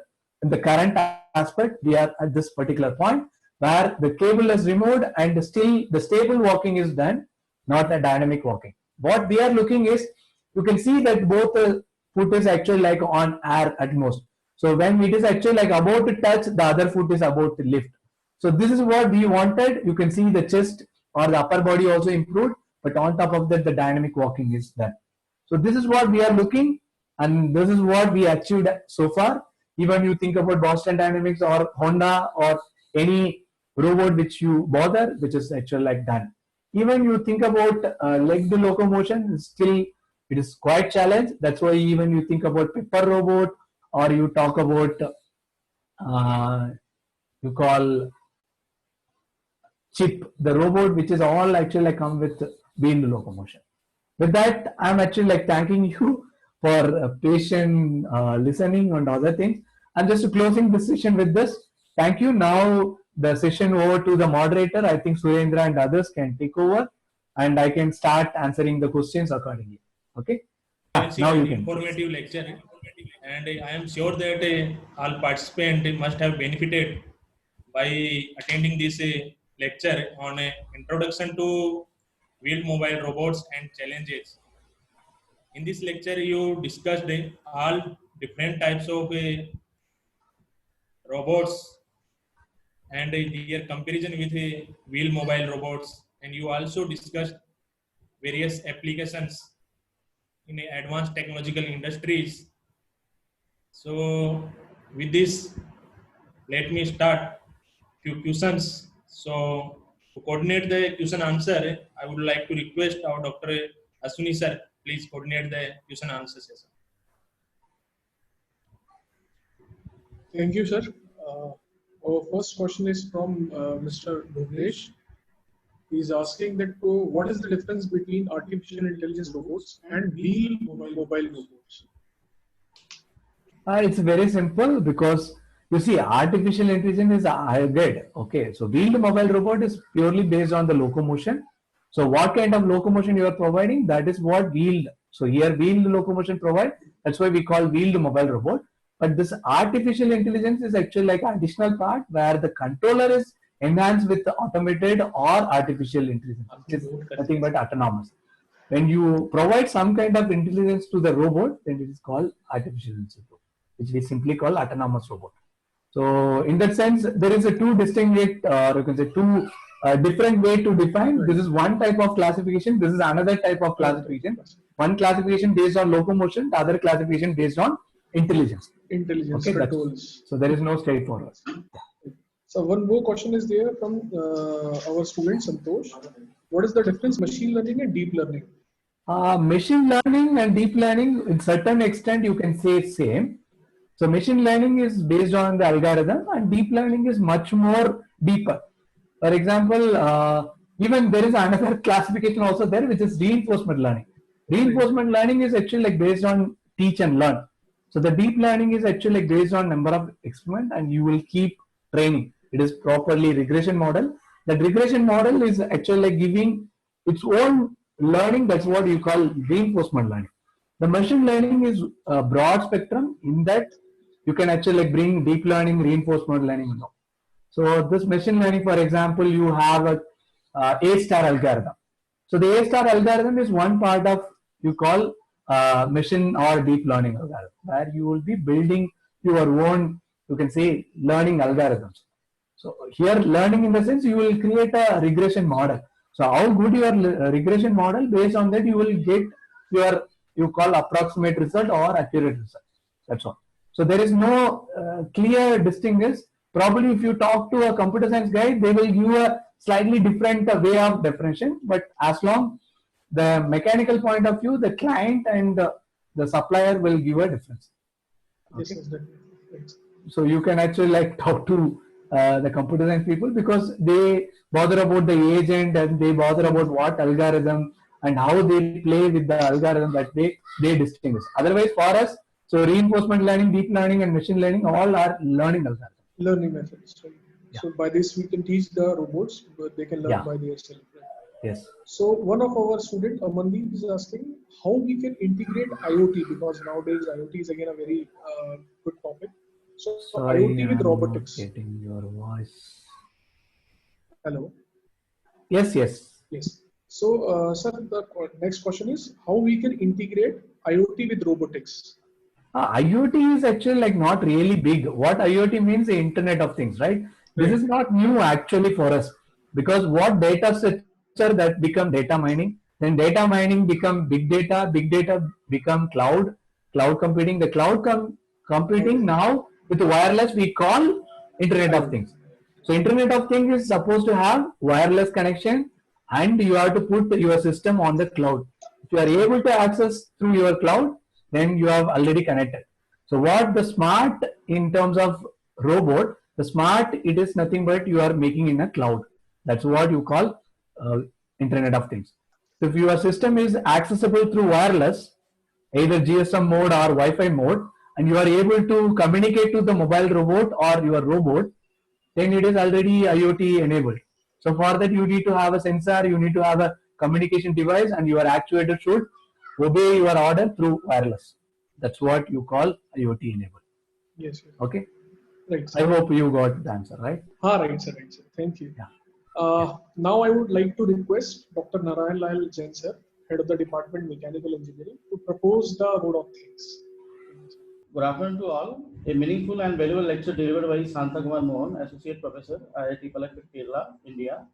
in the current aspect. We are at this particular point where the cable is removed and still the stable walking is done, not a dynamic walking. What we are looking is, you can see that both the foot is actually like on air at most. So when it is actually like about to touch, the other foot is about to lift. So this is what we wanted. You can see the chest or the upper body also improved, but on top of that, the dynamic walking is done. So this is what we are looking, and this is what we achieved so far. Even you think about Boston Dynamics or Honda or any robot which you bother, which is actually like done. Even you think about leg locomotion, still it is quite challenged. That's why even you think about Pepper robot or you talk about you call Chip, the robot, which is all actually like come with wheeled locomotion. With that, I'm actually like thanking you for patient listening and other things. And just closing the session with this, thank you. Now the session over to the moderator. I think Surendra and others can take over, and I can start answering the questions accordingly. Okay. Now you can. Informative lecture, and I am sure that all participants must have benefited by attending this lecture on introduction to wheeled mobile robots and challenges. In this lecture, you discussed all different types of robots and their comparison with wheel mobile robots, and you also discussed various applications in advanced technological industries. So with this, let me start few questions. So to coordinate the question answer, I would like to request our Dr. Aswini sir, please coordinate the question answer session. Thank you, sir. Our first question is from Mr. Bhuvnesh. He's asking that what is the difference between artificial intelligence robots and wheel mobile robots? It's very simple because you see, artificial intelligence is a hybrid. Okay, so wheeled mobile robot is purely based on the locomotion. So what kind of locomotion you are providing, that is what wheeled. So here wheeled locomotion provide. That's why we call wheeled mobile robot. But this artificial intelligence is actually like an additional part where the controller is enhanced with the automated or artificial intelligence, which is nothing but autonomous. When you provide some kind of intelligence to the robot, then it is called artificial intelligence, which we simply call autonomous robot. So in that sense, there is a two distinct, or you can say two different way to define. This is one type of classification. This is another type of classification. One classification based on locomotion, the other classification based on intelligence. Intelligence okay, controls. So there is no straightforward. So one more question is there from our student Santosh. What is the difference machine learning and deep learning? Machine learning and deep learning, in certain extent, you can say same. So machine learning is based on the algorithm, and deep learning is much more deeper. For example, even there is another classification also there, which is reinforcement learning. Reinforcement learning is actually like based on teach and learn. So the deep learning is actually like based on number of experiments, and you will keep training. It is properly regression model. That regression model is actually like giving its own learning. That's what you call reinforcement learning. The machine learning is a broad spectrum in that you can actually like bring deep learning, reinforcement learning. So this machine learning, for example, you have a A-star algorithm. So the A-star algorithm is one part of you call machine or deep learning algorithm, where you will be building your own, you can say, learning algorithms. So here learning in the sense you will create a regression model. So how good your regression model, based on that you will get your you call approximate result or accurate result. That's all. So there is no clear distinction. Probably if you talk to a computer science guy, they will give a slightly different way of definition. But as long the mechanical point of view, the client and the supplier will give a difference. Yes, Okay. yes, right. So you can actually like talk to the computer science people because they bother about the agent and they bother about what algorithm and how they play with the algorithm that they distinguish. Otherwise, for us, so reinforcement learning, deep learning, and machine learning all are learning algorithms. Learning methods. Right? Yeah. So by this we can teach the robots, but they can learn Yeah. by themselves. Right? Yes. So one of our student, Amandeep, is asking how we can integrate IoT, because nowadays IoT is again a very good topic. So Sorry, IoT with I'm robotics. not getting your voice. Hello. Yes, yes. Yes. So, sir, the next question is how we can integrate IoT with robotics. IoT is actually like not really big. What IoT means the Internet of Things, right? This Right. is not new actually for us because what data structure that become data mining, then data mining become big data become cloud computing. The computing now with wireless we call Internet of IoT. Things. So Internet of Things is supposed to have wireless connection and you have to put your system on the cloud. If you are able to access through your cloud, then you have already connected. So what the smart in terms of robot, the smart it is nothing but you are making in a cloud. That's what you call Internet of Things. So if your system is accessible through wireless, either GSM mode or Wi-Fi mode, and you are able to communicate to the mobile robot or your robot, then it is already IoT enabled. So for that you need to have a sensor, you need to have a communication device, and your actuator should obey your order through wireless. That's what you call IoT enabled. Yes, yes. Okay. Right. I hope you got the answer, right? Right, sir. Right, sir. Thank you. Yeah. Now I would like to request Dr. Narayan Lal Jain, sir, head of the Department Mechanical Engineering, to propose the road of things. Good afternoon to all. A meaningful and valuable lecture delivered by Santa Kumar Mohan, Associate Professor, IIT Palakkad, Kerala, India.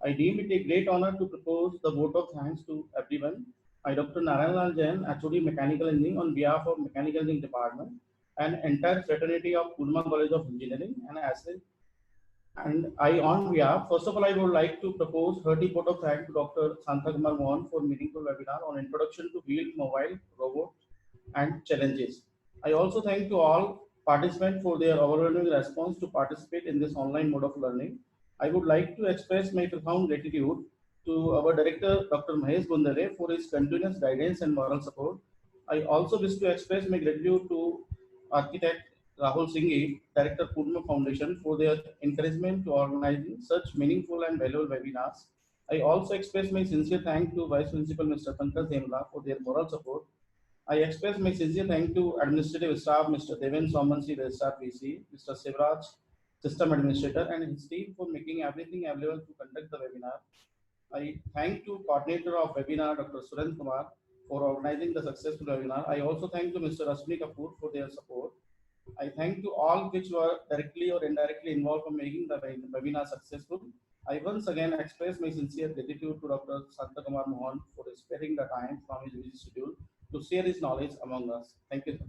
I deem it a great honor to propose the vote of thanks to everyone. I, Dr. Narayan Lal Jain, HOD Mechanical Engineering, on behalf of Mechanical Engineering Department and entire fraternity of Kurma College of Engineering and I on behalf, first of all, I would like to propose hearty vote of thanks to Dr. Santa Kumar Mohan for meaningful webinar on introduction to wheeled mobile robot and challenges. I also thank to all participants for their overwhelming response to participate in this online mode of learning. I would like to express my profound gratitude to our director, Dr. Mahesh Gundare, for his continuous guidance and moral support. I also wish to express my gratitude to architect Rahul Singhi, Director Purma Foundation, for their encouragement to organizing such meaningful and valuable webinars. I also express my sincere thanks to Vice Principal Mr. Pankaj Demla for their moral support. I express my sincere thanks to administrative staff, Mr. Deven Somansi, Registrar PC, Mr. Sivraj, System Administrator, and his team for making everything available to conduct the webinar. I thank to coordinator of webinar, Dr. Surendra Kumar, for organizing the successful webinar. I also thank to Mr. Ashwini Kapoor for their support. I thank to all which were directly or indirectly involved for making the webinar successful. I once again express my sincere gratitude to Dr. Santa Kumar Mohan for sparing the time from his busy schedule to share his knowledge among us. Thank you, sir.